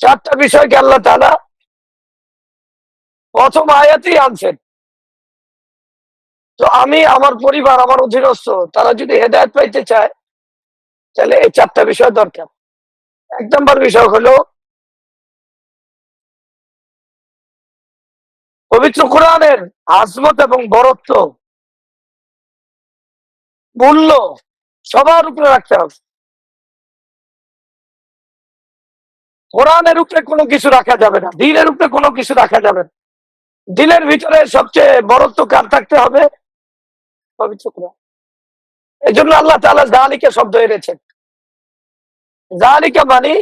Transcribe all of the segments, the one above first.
চারটা বিষয়কে আল্লাহ তাআলা প্রথম আয়াতেই আনছেন। তো আমি, আমার পরিবার, আমার অধীনস্থ, তারা যদি হেদায়েত পাইতে চায় তাহলে এই চারটা বিষয় দরকার। এক নম্বর বিষয় হলো পবিত্র কোরআনের আজমত এবং বরত্ব, মূল্য সবার উপরে রাখতে হবে। কোরআনের উপরে কোনো কিছু রাখা যাবে না, দ্বীনের উপরে কোনো কিছু রাখা যাবে না। দ্বীনের ভিতরে সবচেয়ে বরত্ব কার থাকতে হবে? পবিত্র কোরআন। এই জন্য আল্লাহ তাআলা যালিকা শব্দ এনেছেন। যালিকা মানে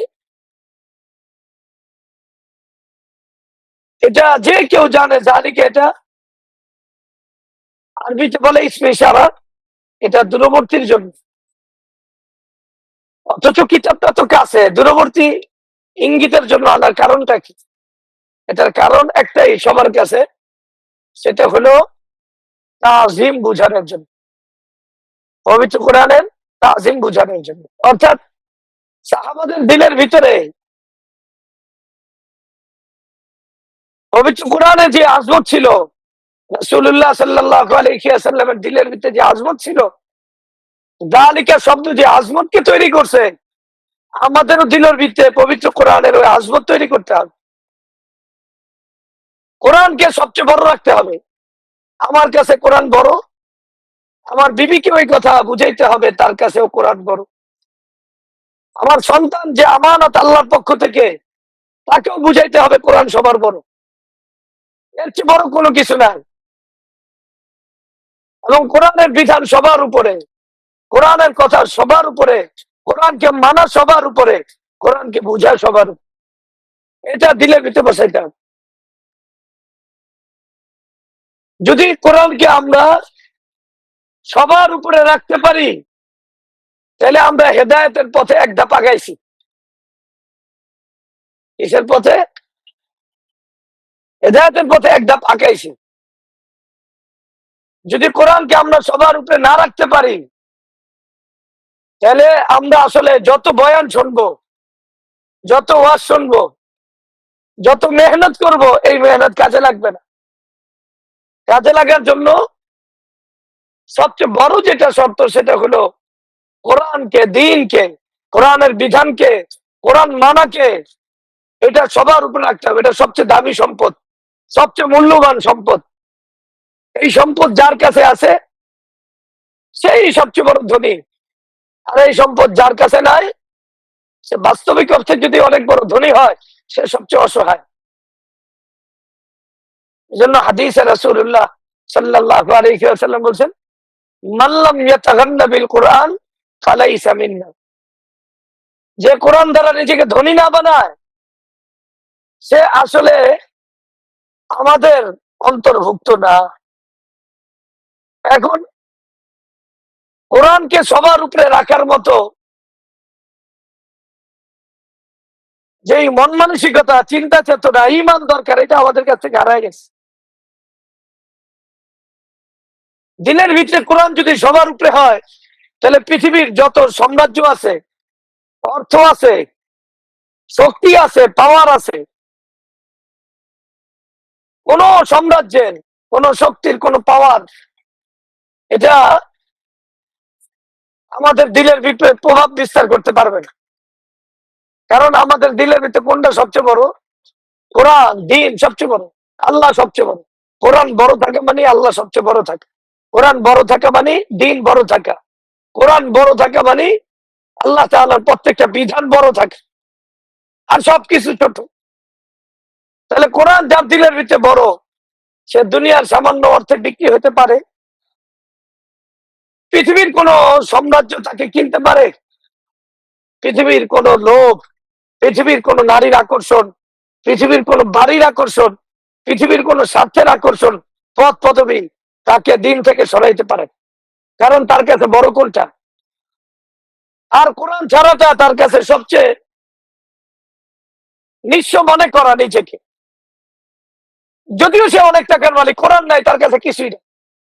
এটা যে কেউ জানে, যালিকা এটা আরবিতে বলে ইসমে ইশারা, এটা দূরবর্তীর জন্য। অথচ কিতাবটা তো কাছে, দূরবর্তী ইঙ্গিতের জন্য আনার কারণটা কি? এটার কারণ একটাই সবার কাছে, সেটা হলো তাজিম বুঝানোর জন্য, পবিত্র কোরআনের তাজিম বুঝানোর জন্য। অর্থাৎ সাহাবাদের দিলের ভিতরে পবিত্র কোরআনে যে আজমত ছিল, রাসূলুল্লাহ সাল্লাল্লাহু আলাইহি ওয়াসাল্লামের দিলের ভিতরে যে আজমত ছিল, যালিকা শব্দ যে আজমতকে তৈরি করছে, আমাদেরও দিলের ভিতরে পবিত্র কোরআনের ওই আজমত তৈরি করতে হবে। কোরআনকে সবচেয়ে বড় রাখতে হবে। আমার কাছে কোরআন বড়, আমার বিবিকে ওই কথা বুঝাইতে হবে তার কাছেও কোরআন বড়। আমার সন্তান যে আমানত আল্লাহর পক্ষ থেকে, তাকেও বুঝাইতে হবে কোরআন সবার বড়। এর চেয়ে বড় কোনো কিছু নাই। এবং কোরআনের বিধান সবার উপরে, কোরআনের কথা সবার উপরে, কোরআনকে মানা সবার উপরে, কোরআনকে বুঝা সবার উপরে। এটা দিলের ভিতরে বসাইতে হবে। যদি কোরআনকে আমরা সবার উপরে রাখতে পারি, তাহলে আমরা হেদায়েতের পথে এক ধাপ আগাইছি। কিসের পথে? হেদায়েতের পথে এক ধাপ আগাইছি। যদি কোরআনকে আমরা সবার উপরে না রাখতে পারি, তাহলে আমরা আসলে যত বয়ান শুনবো, যত ওয়াজ শুনবো, যত মেহনত করব, এই মেহনত কাজে লাগবে না। কাজে লাগার জন্য সবচেয়ে বড় যেটা শর্ত, সেটা হলো কোরআনকে, দ্বীনকে, কোরআনের বিধানকে, কোরআন মানাকে, এটা সবার উপরে রাখতে হবে। এটা সবচেয়ে দামি সম্পদ, সবচেয়ে মূল্যবান সম্পদ। এই সম্পদ যার কাছে আছে, সেই সবচেয়ে বড় ধনী। আর এই সম্পদ যার কাছে নাই, সে বাস্তবিক অর্থে যদি অনেক বড় ধনী হয়, সে সবচেয়ে অসহায়। এই জন্য হাদিসে রাসূলুল্লাহ সাল্লাল্লাহু আলাইহি ওয়াসাল্লাম বলছেন, মান লাম ইয়াতাগান্না বিল কুরআন ফালাইসা মিন্না। যে কোরআন দ্বারা নিজেকে ধনী না বানায়, সে আসলে আমাদের অন্তর্ভুক্ত না। এখন কোরআনকে সবার উপরে রাখার মতো যেই মন মানসিকতা, চিন্তা চেতনা, ঈমান দরকার, এটা আমাদের কাছ থেকে হারায় গেছে। দিনের ভিতরে কোরআন যদি সবার উপরে হয়, তাহলে পৃথিবীর যত সাম্রাজ্য আছে, অর্থ আছে, শক্তি আছে, পাওয়ার আছে, কোন সাম্রাজ্যের, কোন শক্তির, কোন পাওয়ার, এটা আমাদের দিলের ভিতরে প্রভাব বিস্তার করতে পারবে না। কারণ আমাদের দিলের ভিতরে কোনটা সবচেয়ে বড়? কোরআন, দ্বীন সবচেয়ে বড়, আল্লাহ সবচেয়ে বড়। কোরআন বড় থাকা মানে আল্লাহ সবচেয়ে বড় থাকা, কোরআন বড় থাকা মানে দ্বীন বড় থাকা, কোরআন বড় থাকা মানে আল্লাহ তাআলার প্রত্যেকটা বিধান বড় থাকে, আর সবকিছু ছোট। তাহলে কোরআন যার দিলের ভিতরে বড়, সে দুনিয়ার সামান্য অর্থে বিক্রি হতে পারে? পৃথিবীর কোন সাম্রাজ্য তাকে কিনতে পারে? পৃথিবীর কোন লোভ, পৃথিবীর কোন নারীর আকর্ষণ, পৃথিবীর কোন বাড়ির আকর্ষণ, পৃথিবীর কোন স্বার্থের আকর্ষণ, পদ পদবী তাকে দিন থেকে সরাইতে পারে? কারণ তার কাছে বড় কোনটা? আর কোরআন ছাড়াটা তার কাছে সবচেয়ে নিঃস্ব মনে করা নিজেকে। যদিও সে অনেক টাকার মালিক, কোরআন নাই তার কাছে কিছুই না।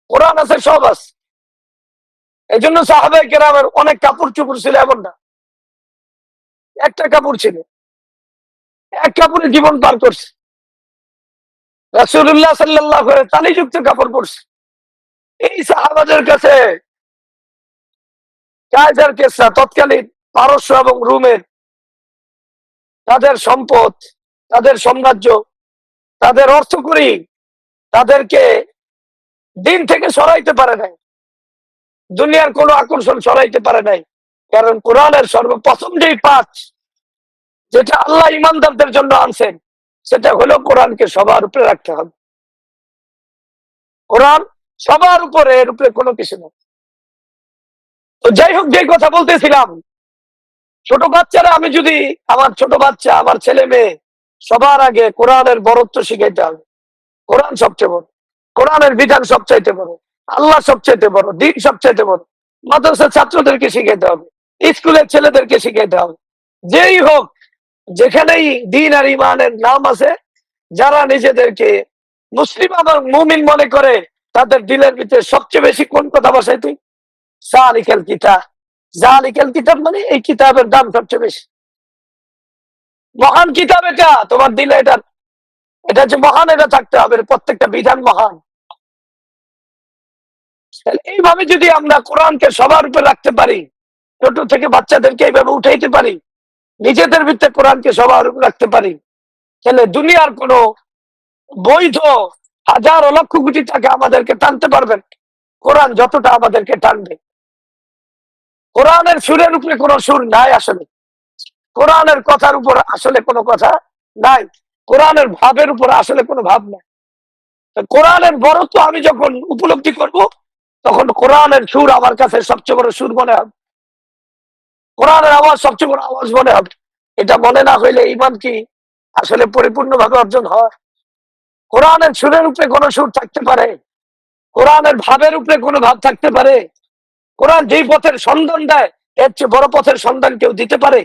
কোরআন আছে, সব আছে। এই জন্য সাহাবায়ে কেরামের অনেক কাপড় চোপড় ছিল এমন না, একটা কাপড় ছিল। এক কাপড়ে জীবন পার করছে। রাসূলুল্লাহ সাল্লাল্লাহু আলাইহি তালিযুক্ত কাপড় পরছে। এই সাহাবাদের কাছে কায়সার কেসরা তৎকালীন পারস্য এবং রোমের তাদের সম্পদ, তাদের সাম্রাজ্য, তাদের অর্থকড়ি তাদেরকে দিন থেকে সরাইতে পারে নাই, দুনিয়ার কোনো আকর্ষণ সরাইতে পারে নাই। কারণ কোরআনের সর্বপ্রথম যেই পাঠ যেটা আল্লাহ ইমানদারদের জন্য আনছেন সেটা হলো কোরআনকে সবার উপরে রাখতে হবে। কোরআন সবার উপরে, এর উপরে কোনো কিছু নেই। তো যাই হোক, যে কথা বলতেছিলাম, ছোট বাচ্চারা, আমি যদি আমার ছোট বাচ্চা, আমার ছেলে মেয়ে, সবার আগে কোরআনের বড়ত্ব শিখাইতে হবে। কোরআন সবচেয়ে বড়, কোরআনের বিধান সবচাইতে বড়, আল্লাহ সবচাইতে বড়, দিন সবচাইতে বড়। মাদ্রাসার ছাত্রদেরকে শিখাইতে হবে, স্কুলের ছেলেদেরকে শিখাইতে হবে। যেই হোক, যেখানেই দিন আর ইমানের নাম আছে, যারা নিজেদেরকে মুসলিম এবং মুমিন মনে করে, তাদের দিলের ভিতরে সবচেয়ে বেশি কোন কথা বসাই? তুই জালিকাল কিতাব, জালিকাল কিতাব মানে এই কিতাবের দাম সবচেয়ে বেশি। মহান কিতাব এটা, তোমার দিলে এটা, এটা যে মহান, এটা থাকতে হবে, প্রত্যেকটা বিধান মহান। এইভাবে যদি আমরা কোরআনকে সবার উপরে রাখতে পারি, ছোট থেকে বাচ্চাদেরকে এইভাবে উঠাইতে পারি, নিজেদের ভিতরে কোরআনকে সবার উপরে রাখতে পারি, তাহলে দুনিয়ার কোনো বৈধ হাজার লক্ষ কোটি টাকা আমাদেরকে টানতে পারবেন, কোরআন যতটা আমাদেরকে টানবে। কোরআনের সুরের উপরে কোনো সুর নাই আসলে, কোরআনের কথার উপর আসলে কোনো কথা নাই, কোরআনের ভাবের উপর আসলে কোনো ভাব নাই। কোরআনের বড়ত্ব আমি যখন উপলব্ধি করব, তখন কোরআনের সুর আমার কাছে সবচেয়ে বড় সুর মনে হবে, কোরআনের আওয়াজ সবচেয়ে বড় আওয়াজ মনে হবে। এটা মনে না হইলে ঈমান কি আসলে পরিপূর্ণভাবে অর্জন হয়? কোরআনের সুরের উপরে কোনো সুর থাকতে পারে? কোরআনের ভাবের উপরে কোনো ভাব থাকতে পারে? কোরআন যেই পথের সন্ধান দেয়, এর চেয়ে বড় পথের সন্ধান কেউ দিতে পারে?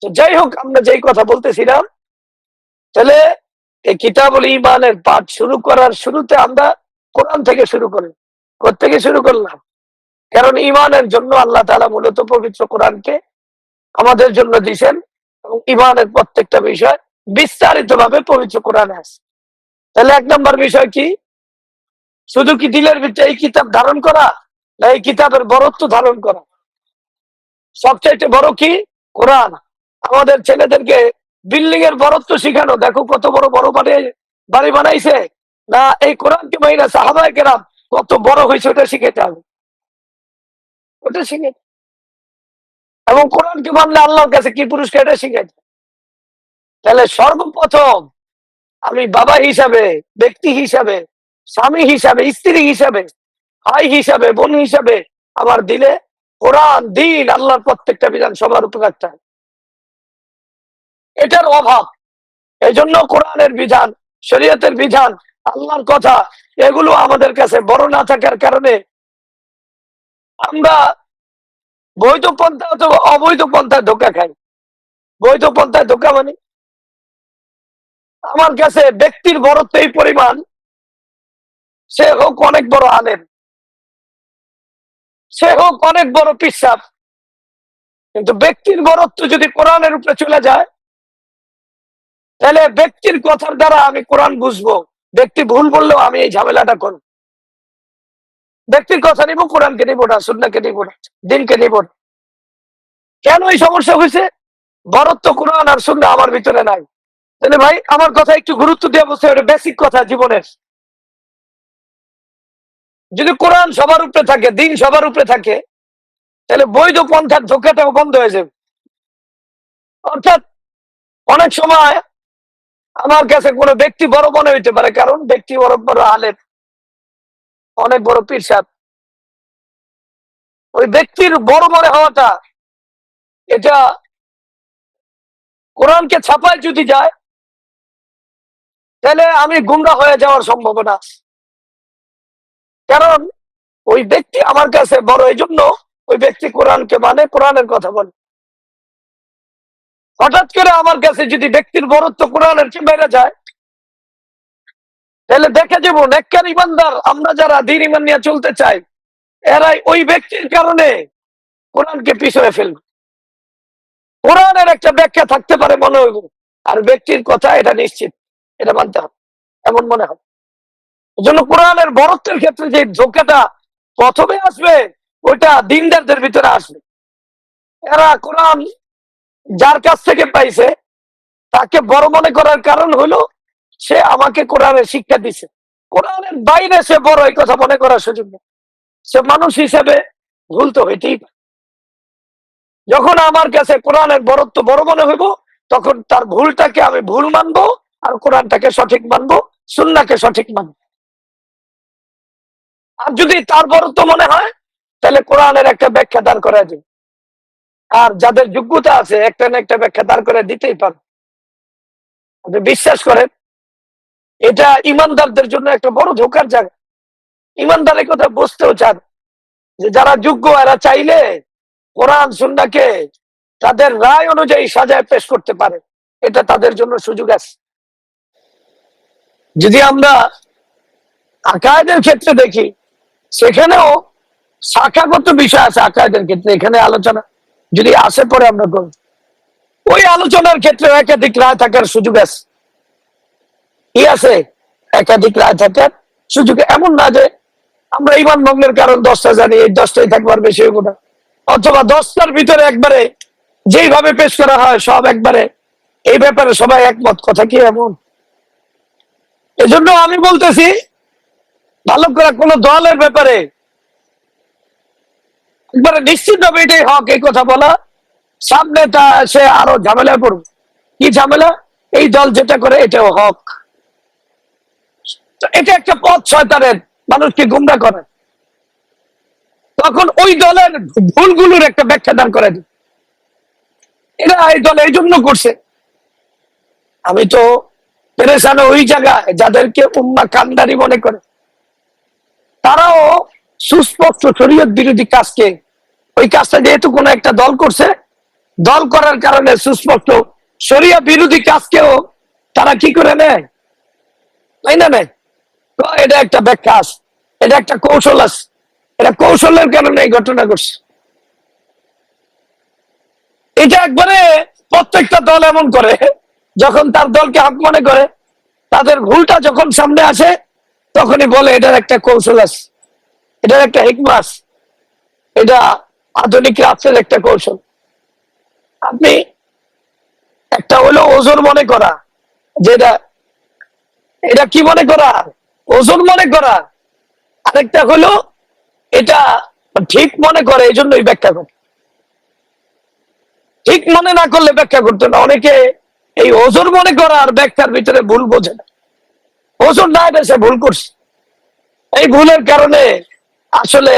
তো যাই হোক, আমরা যেই কথা বলতেছিলাম, তাহলে এই কিতাবুল ঈমানের পাঠ শুরু করার শুরুতে আমরা কোরআন থেকে শুরু করি। কোত্থেকে শুরু করলাম? কারণ ঈমানের জন্য আল্লাহ তাআলা মূলত পবিত্র কোরআনকে আমাদের জন্য দিয়েছেন, এবং ঈমানের প্রত্যেকটা বিষয় বিস্তারিত ভাবে পবিত্র কোরআনে আছে। তাহলে এক নম্বর বিষয় কি? শুধু কি দিলের ভিতরে এই কিতাব ধারণ করা, না এই কিতাবের বড়ত্ব ধারণ করা? সবচাইতে বড় কি? কোরআন। আমাদের ছেলেদেরকে বিল্ডিং এর বড়ত্ব শিখানো, দেখো কত বড় বড় বাড়ি বানাইছে, না এই কোরআনকে মাইনা সাহাবায়ে কেরাম কত বড় হয়েছে ওটা শিখাইতে হবে, ওটা শিখে। এবং কোরআনকে মানলে আল্লাহর কাছে কি পুরস্কার, এটা শিখাইতে। তাহলে সর্বপ্রথম আমি বাবা হিসাবে, ব্যক্তি হিসাবে, স্বামী হিসাবে, স্ত্রী হিসাবে, ভাই হিসাবে, বোন হিসাবে, আমার দিলে কোরআন, দিন, আল্লাহর প্রত্যেকটা বিধান সবার উপর রাখতে হবে। এটার অভাব, এই জন্য কোরআনের বিধান, শরীয়তের বিধান, আল্লাহর কথা, এগুলো আমাদের কাছে বড় না থাকার কারণে আমরা বৈধ পন্থা অথবা অবৈধ পন্থায় ধোকা খাই। বৈধ পন্থায় ধোকা মানে, আমার কাছে ব্যক্তির বড়ত্ব এই পরিমাণ, সে হোক অনেক বড় আলেম, সে হোক অনেক বড় পিসাব, কিন্তু ব্যক্তির বড়ত্ব যদি কোরআনের উপরে চলে যায়, তাহলে ব্যক্তির কথার দ্বারা আমি কোরআন বুঝবো। ব্যক্তি ভুল বললেও আমি এই ঝামেলাটা করব, ব্যক্তির কথা নিব, কোরআনকে নিব না, সুন্নাহকে নিব না, দিনকে নিব না। কেন এই সমস্যা হয়েছে? বরত্ব কোরআন আর সুন্নাহ আমার ভিতরে নাই। তাহলে ভাই, আমার কথা একটু গুরুত্ব দিয়ে বলতে হবে, বেসিক কথা জীবনের। যদি কোরআন সবার উপরে থাকে, দিন সবার উপরে থাকে, তাহলে বৈধ পন্থার ধোকাটাও বন্ধ হয়ে যাবে। অর্থাৎ অনেক সময় আমার কাছে কোনো ব্যক্তি বড় মনে হইতে পারে, কারণ ব্যক্তি বড় বড় আলেম, অনেক বড় পীর সাহেব। ওই ব্যক্তির বড় মনে হওয়াটা, এটা কোরআনকে ছাপায় যদি যায়, তাহলে আমি গুমরা হয়ে যাওয়ার সম্ভাবনা আছে। কারণ ওই ব্যক্তি আমার কাছে বড়, এই জন্য ওই ব্যক্তি কোরআনকে মানে, কোরআনের কথা বলে। হঠাৎ করে আমার কাছে যদি ব্যক্তির বড়ত্ব কোরআনের চেয়ে বেড়ে যায়, তাহলে দেখে যাব নেককার ইমানদার, আমরা যারা দ্বীন ইমান নিয়ে চলতে চাই, এরাই ওই ব্যক্তির কারণে কোরআনকে পিছনে ফেলবে। কোরআনের একটা ব্যাখ্যা থাকতে পারে মনে হইব, আর ব্যক্তির কথা এটা নিশ্চিত, এটা মানতে হবে, এমন মনে হয়। এই জন্য কোরআনের বরত্বের ক্ষেত্রে যে ধোকাটা প্রথমে আসবে, ওইটা দিনদারদের ভিতরে আসবে। এরা কোরআন যার কাছ থেকে পাইছে তাকে বড় মনে করার কারণ হলো সে আমাকে কোরআনের শিক্ষা দিছে। কোরআনের বাইরে সে বড়, এই কথা মনে করার সুযোগ নেই। সে মানুষ হিসেবে ভুল তো হইতেই পারে। যখন আমার কাছে কোরআনের বড়ত্ব বড় মনে হইব, তখন তার ভুলটাকে আমি ভুল মানবো, আর কোরআনটাকে সঠিক মানবো, সুন্নাহকে সঠিক মানবো। আর যদি তার বড়ত্ব মনে হয়, তাহলে কোরআনের একটা ব্যাখ্যা দাঁড় করা দিবে। আর যাদের যোগ্যতা আছে একটা না একটা ব্যাখ্যা দাঁড় করে দিতেই পারে। আপনি বিশ্বাস করেন, এটা ইমানদারদের জন্য একটা বড় ধোকার জায়গা। ইমানদারের কথা বুঝতেও চান যে যারা যোগ্য এরা চাইলে কোরআন সুন্নাহকে তাদের রায় অনুযায়ী সাজায় পেশ করতে পারে, এটা তাদের জন্য সুযোগ আছে। যদি আমরা আকায়েদের ক্ষেত্রে দেখি, সেখানেও শাখাগত বিষয় আছে। আকায়েদের ক্ষেত্রে এখানে আলোচনা যদি আসে পরে আমরা করব, ওই আলোচনার ক্ষেত্রে একাধিক রায় থাকার সুযোগ আছে। কি আছে? একাধিক রায় থাকার সুযোগ। এমন না যে আমরা ইমান ভঙ্গের কারণ 10টা জানি, এই 10টাই থাকবার বেশি হইব না, অথবা 10টার ভিতরে একবারে যেইভাবে পেশ করা হয় সব একবারে এই ব্যাপারে সবাই একমত। কথা কি এমন? এজন্য আমি বলতেছি, ভালো করে কোন দলের ব্যাপারে একবারে নিশ্চিত ভাবে এটাই হক এই কথা বলা, সামনে তা সে আরো ঝামেলায় পড়বে। কি ঝামেলা? এই দল যেটা করে এটাও হক। এটা একটা পথ শয়তানের, মানুষকে গুমরা করে। তখন ওই দলের ভুলগুলোর একটা ব্যাখ্যা দান করে দিই, এরা এই দল এই জন্য করছে। আমি তো পেরেশানো ওই জায়গায় যাদেরকে উম্মাহ কান্ডারি মনে করে, তারাও সুস্পষ্ট শরীয়ত বিরোধী কাজকে, ওই কাজটা যেহেতু কোনো একটা দল করছে, দল করার কারণে সুস্পষ্ট শরিয়া বিরোধী কাজকেও তারা কি করে নেয়, তাই না? নেয়। এটা একটা ব্যাখ্যা আছে, এটা একটা কৌশল আছে, এটা কৌশলের কারণে এই ঘটনা ঘটছে। এটা একবারে প্রত্যেকটা দল এমন করে, যখন তার দলকে হক মনে করে, তাদের ভুলটা যখন সামনে আসে তখনই বলে এটার একটা কৌশল আছে, এটার একটা হিকমা আছে, এটা আধুনিক রাষ্ট্রের একটা কৌশল। আপনি একটা হলো ওজন মনে করা, যেটা এটা কি মনে করা, ওজন মনে করা। আরেকটা হলো এটা ঠিক মনে করে, এই জন্যই ব্যাখ্যা করে। ঠিক মনে না করলে ব্যাখ্যা করতো না। অনেকে এই ওজন মনে করা আর ব্যাখ্যার ভিতরে ভুল বোঝে না। ওজন না এটা সে ভুল করছে, এই ভুলের কারণে আসলে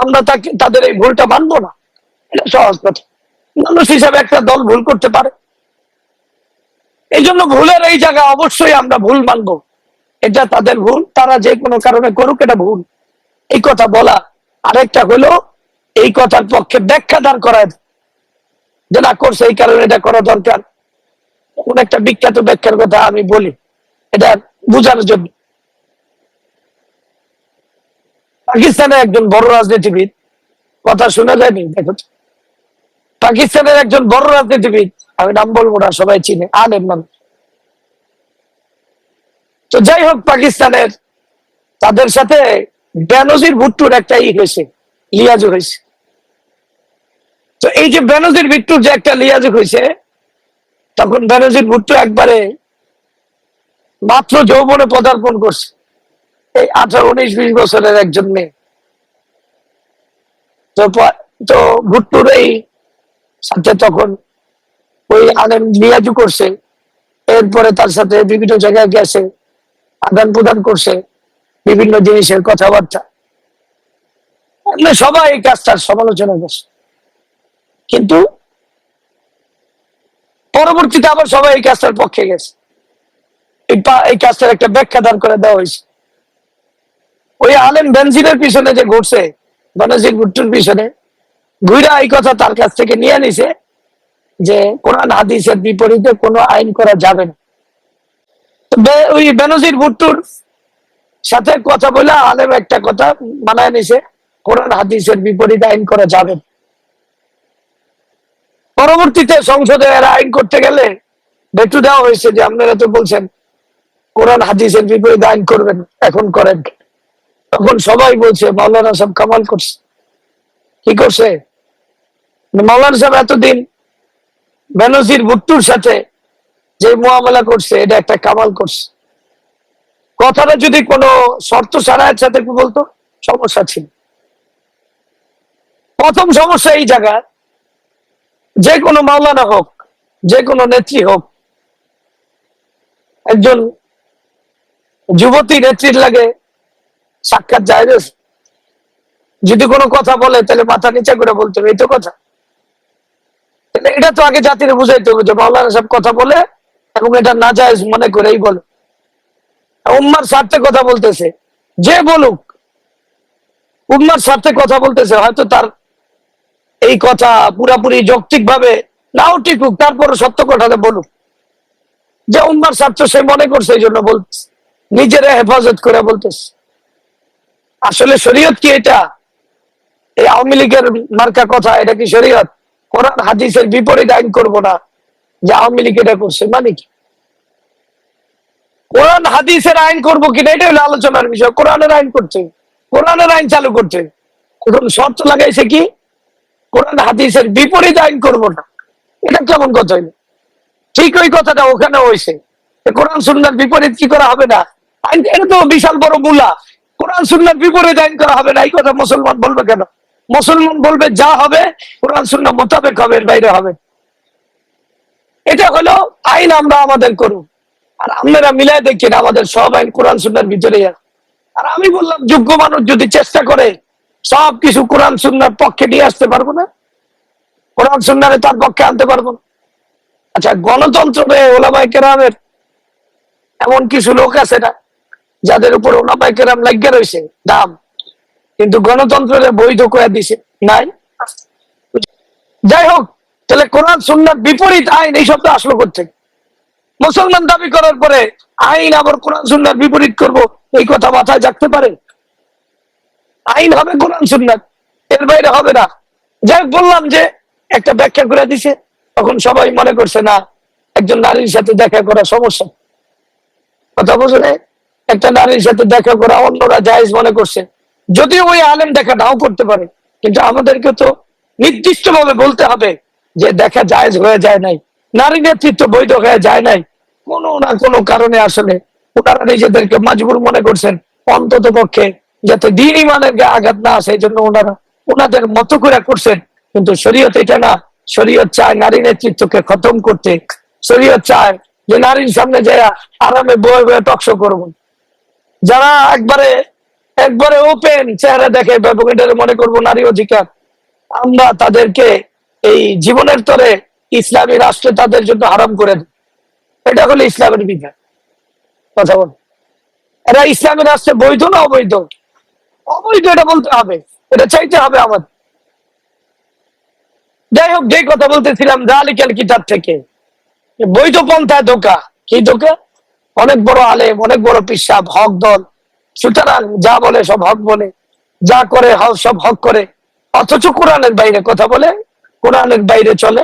আমরা তাদের এই ভুলটা মানবো না, এটা সহজ কথা। মানুষ হিসাবে একটা দল ভুল করতে পারে, এই জন্য ভুলের এই জায়গা অবশ্যই আমরা ভুল মানবো, এটা তাদের ভুল, তারা যে কোনো কারণে করুক এটা ভুল, এই কথা বলা। আরেকটা হলো এই কথার পক্ষে ব্যাখ্যা দান করা, যে না করছে এই কারণে এটা করা দরকার। কোন একটা বিখ্যাত ব্যাখ্যার কথা আমি বলি এটা বোঝানোর জন্য। পাকিস্তানের একজন বড় রাজনীতিবিদ, কথা শোনা যায়নি, দেখো, পাকিস্তানের একজন বড় রাজনীতিবিদ, আমি নাম বলবো না, সবাই চিনে, আলেম মানুষ। তো যাই হোক, পাকিস্তানের তাদের সাথে বেনজির ভুট্টোর একটা হয়েছে, লিয়াজু হয়েছে। তো এই যে বেনজির ভুট্টোর যে একটা লিয়াজু হয়েছে, তখন বেনজির ভুট্টো একবারে মাত্র যৌবনে পদার্পণ করছে, এই 18-19-20 বছরের একজন মেয়ে। তো ভুট্টোর এই সাথে তখন ওই আলেম লিয়াজু করছে, এরপরে তার সাথে বিভিন্ন জায়গায় গেছে, আদান প্রদান করছে বিভিন্ন জিনিসের কথাবার্তা। সবাই এই কাজটার সমালোচনা করছে, কিন্তু পরবর্তীতে আবার সবাই এই কাজটার পক্ষে গেছে। এই কাজটার একটা ব্যাখ্যা দান করে দেওয়া হয়েছে। ওই আলেম বেনজিরের পিছনে যে ঘুরছে, বেনজির ভুট্টোর পিছনে ঘুরা এই কথা তার কাছ থেকে নিয়ে নিছে যে কোরআন হাদিসের বিপরীতে কোনো আইন করা যাবে না। ওই বেনজির ভুট্টোর সাথে কথা বলে আলেম একটা কথা মানায় নিছে, কোরআন হাদিসের বিপরীতে আইন করা যাবে না। পরবর্তীতে সংসদে এরা আইন করতে গেলে ভেটু দেওয়া হয়েছে যে আপনারা তো বলছেন কোরআন হাদিসের বিপরীত আইন করবেন, এখন করেন। তখন সবাই বলছে মাওলানা সাহেব কামাল করছে। কি করছে? মাওলানা সাহেব এতদিন বেনজির ভুট্টুর সাথে যে মুআমালা করছে এটা একটা কামাল করছে। কথাটা যদি কোনো শর্ত ছাড়ার সাথে বলতো সমস্যা ছিল। প্রথম সমস্যা এই জায়গায়, যে কোনো মাওলানা হোক, যে কোনো নেত্রী হোক, একজন যুবতী নেত্রীর লাগে সাক্ষাৎ যায়, যদি কোনো কথা বলে তাহলে মাথা নিচে করে বলতে হবে, এই তো কথা। এটা তো আগে জাতির বুঝাইতে হবে যে মাওলানা সাহেব কথা বলে এবং এটা না যায় মনে করেই বলে। উম্মার স্বার্থে কথা বলতেছে, যে বলুক উম্মার স্বার্থে কথা বলতেছে, হয়তো তার এই কথা পুরাপুরি যৌক্তিক ভাবে নাও টিকুক, তারপরে সত্য কথাটা বলুক, যে উম্মার স্বার্থ সে মনে করছে এই জন্য বলতেছে, নিজেরা হেফাজত করে বলতেছে। আসলে শরীয়ত কি এটা? এই আওয়ামী লীগের মার্কা কথা, এটা কি শরীয়ত? কোরআন হাদিসের বিপরীত আইন করবো না, যে আওয়ামী লীগ এটা করছে মানে কি? কোরআন হাদিসের আইন করবো কিনা এটা হলো আলোচনার বিষয়। কোরআনের আইন করছে, কোরআনের আইন চালু করছে। এখন শর্ত লাগাইছে কি, কোরআন হাদিসের বিপরীত আইন করবো না। এটা কেমন কথা হইলো? ঠিক ওই কথাটা ওখানে হয়েছে, কোরআন সুন্নাহর বিপরীত কি করা হবে না আইন। এটা তো বিশাল বড় মূলা। কোরআন সুন্নাহর বিপরীত আইন করা হবে না, এই কথা মুসলমান বলবে কেন? মুসলমান বলবে যা হবে কোরআন সুন্নাহ মোতাবেক হবে, এর বাইরে হবে। এটা হলো আইন, আমরা আমাদের করুন। আর আপনারা মিলাই দেখছেন আমাদের সব আইন কোরআন সুন্নাহর ভিতরে। আর আমি বললাম যোগ্য মানুষ যদি চেষ্টা করে সবকিছু কোরআন সুন্নাহর পক্ষে নিয়ে আসতে পারবো না, কোরআন সুন্নাহরে তার পক্ষে আনতে পারবো না। আচ্ছা, গণতন্ত্রে ওলামায়ে কেরামের এমন কিছু লোক আছে না যাদের উপর ওলামায়ে কেরাম লাগিয়ে রয়েছে দাম, কিন্তু গণতন্ত্রের বৈধ করে দিছে নাই। যাই হোক, তাহলে কোরআন সুন্নাহর বিপরীত আইন এই শব্দ আসলো করতে, মুসলমান দাবি করার পরে আইন আবার কোরআন সুন্নাহর বিপরীত করব, এই কথা মাথায় জাগতে পারে? আইন হবে কোরআন সুন্নাহ, এর বাইরে হবে না। যাই বললাম যে একটা ব্যাখ্যা করে দিছে, তখন সবাই মনে করছে না একজন নারীর সাথে দেখা করা সমস্যা। কথা বুঝলে, একটা নারীর সাথে দেখা করা অন্যরা জায়েজ মনে করছে, যদিও ওই আলেম দেখা নাও করতে পারে, কিন্তু আমাদেরকে তো নির্দিষ্ট ভাবে বলতে হবে যে দেখা জায়েজ হয়ে যায় নাই, নারী নেতৃত্ব বৈধ হয়ে যায় নাই, কোনো না কোনো কারণে আসলে ওনারা নিজেদেরকে মজবুর মনে করছেন, অন্তত পক্ষে যাতে দিন ইমানের আঘাত না আসে, এই জন্য ওনারা ওনাদের মতো করে করছেন। কিন্তু শরীয়ত এটা না। শরীয়ত চায় নারী নেতৃত্বকে খতম করতে। শরীয়ত চায় যে নারীর সামনে যায় আরামে বয়ে বয়ে টকশো করবো। যারা একবারে একবারে ওপেন চেহারা দেখে এবং এটা মনে করবো নারী অধিকার, আমরা তাদেরকে এই জীবনের তরে ইসলামী রাষ্ট্রে তাদের জন্য হারাম করে দিই। এটা হলো ইসলামের বিধান। কথা বল, এরা ইসলামী রাষ্ট্রে বৈধ না অবৈধ? অবৈধ, এটা বলতে হবে, এটা চাইতে হবে আমাদের। যাই হোক, যে কথা বলতেছিলাম জালিকাল কিতাব থেকে, বৈধ পন্থায় ধোকা। কি ধোকা? অনেক বড় আলেম, অনেক বড় পিসাব, হক দল, সুতরাং যা বলে সব হক বলে, যা করে সব হক করে, অথচ কোরআনের বাইরে কথা বলে, কোরআনের বাইরে চলে।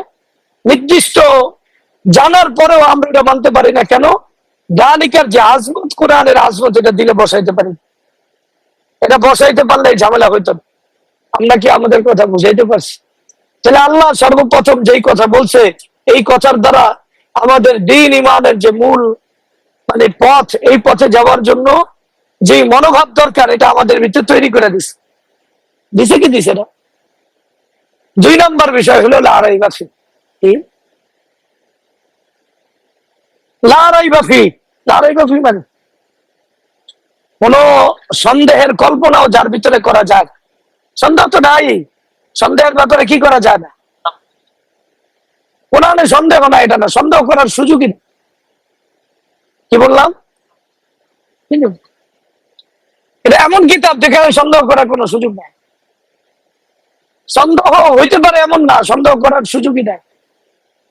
নির্দিষ্ট জানার পরেও আমরা এটা মানতে পারি না কেন? জালিকার যে আজমত, কোরআনের আজমত, এটা দিলে বসাইতে পারি। এটা বসাইতে পারলে ঝামেলা হইতো। আমরা কি আমাদের কথা বুঝাইতে পারছি? তাহলে আল্লাহ সর্বপ্রথম যেই কথা বলছে, এই কথার দ্বারা আমাদের দ্বীন ইমানের যে মূল মানে পথ, এই পথে যাওয়ার জন্য যে মনোভাব দরকার, এটা আমাদের ভিতরে তৈরি করে দিছে। দিছে কি দিছে না? 2 নম্বর বিষয় হলো লা রাইবা ফি। কি লা রাইবা ফি? লা রাইবা ফি মানে কোন সন্দেহের কল্পনাও যার ভিতরে করা যায়। সন্দেহ তো নাই, সন্দেহের ব্যাপারে কি করা যায় না? কোরআনে সন্দেহ না, এটা না, সন্দেহ করার সুযোগই নেই। কি বললাম? এটা এমন কিতাব যেখানে সন্দেহ করার কোনো সুযোগ নাই। সন্দেহ হইতে পারে এমন না, সন্দেহ করার সুযোগই নাই,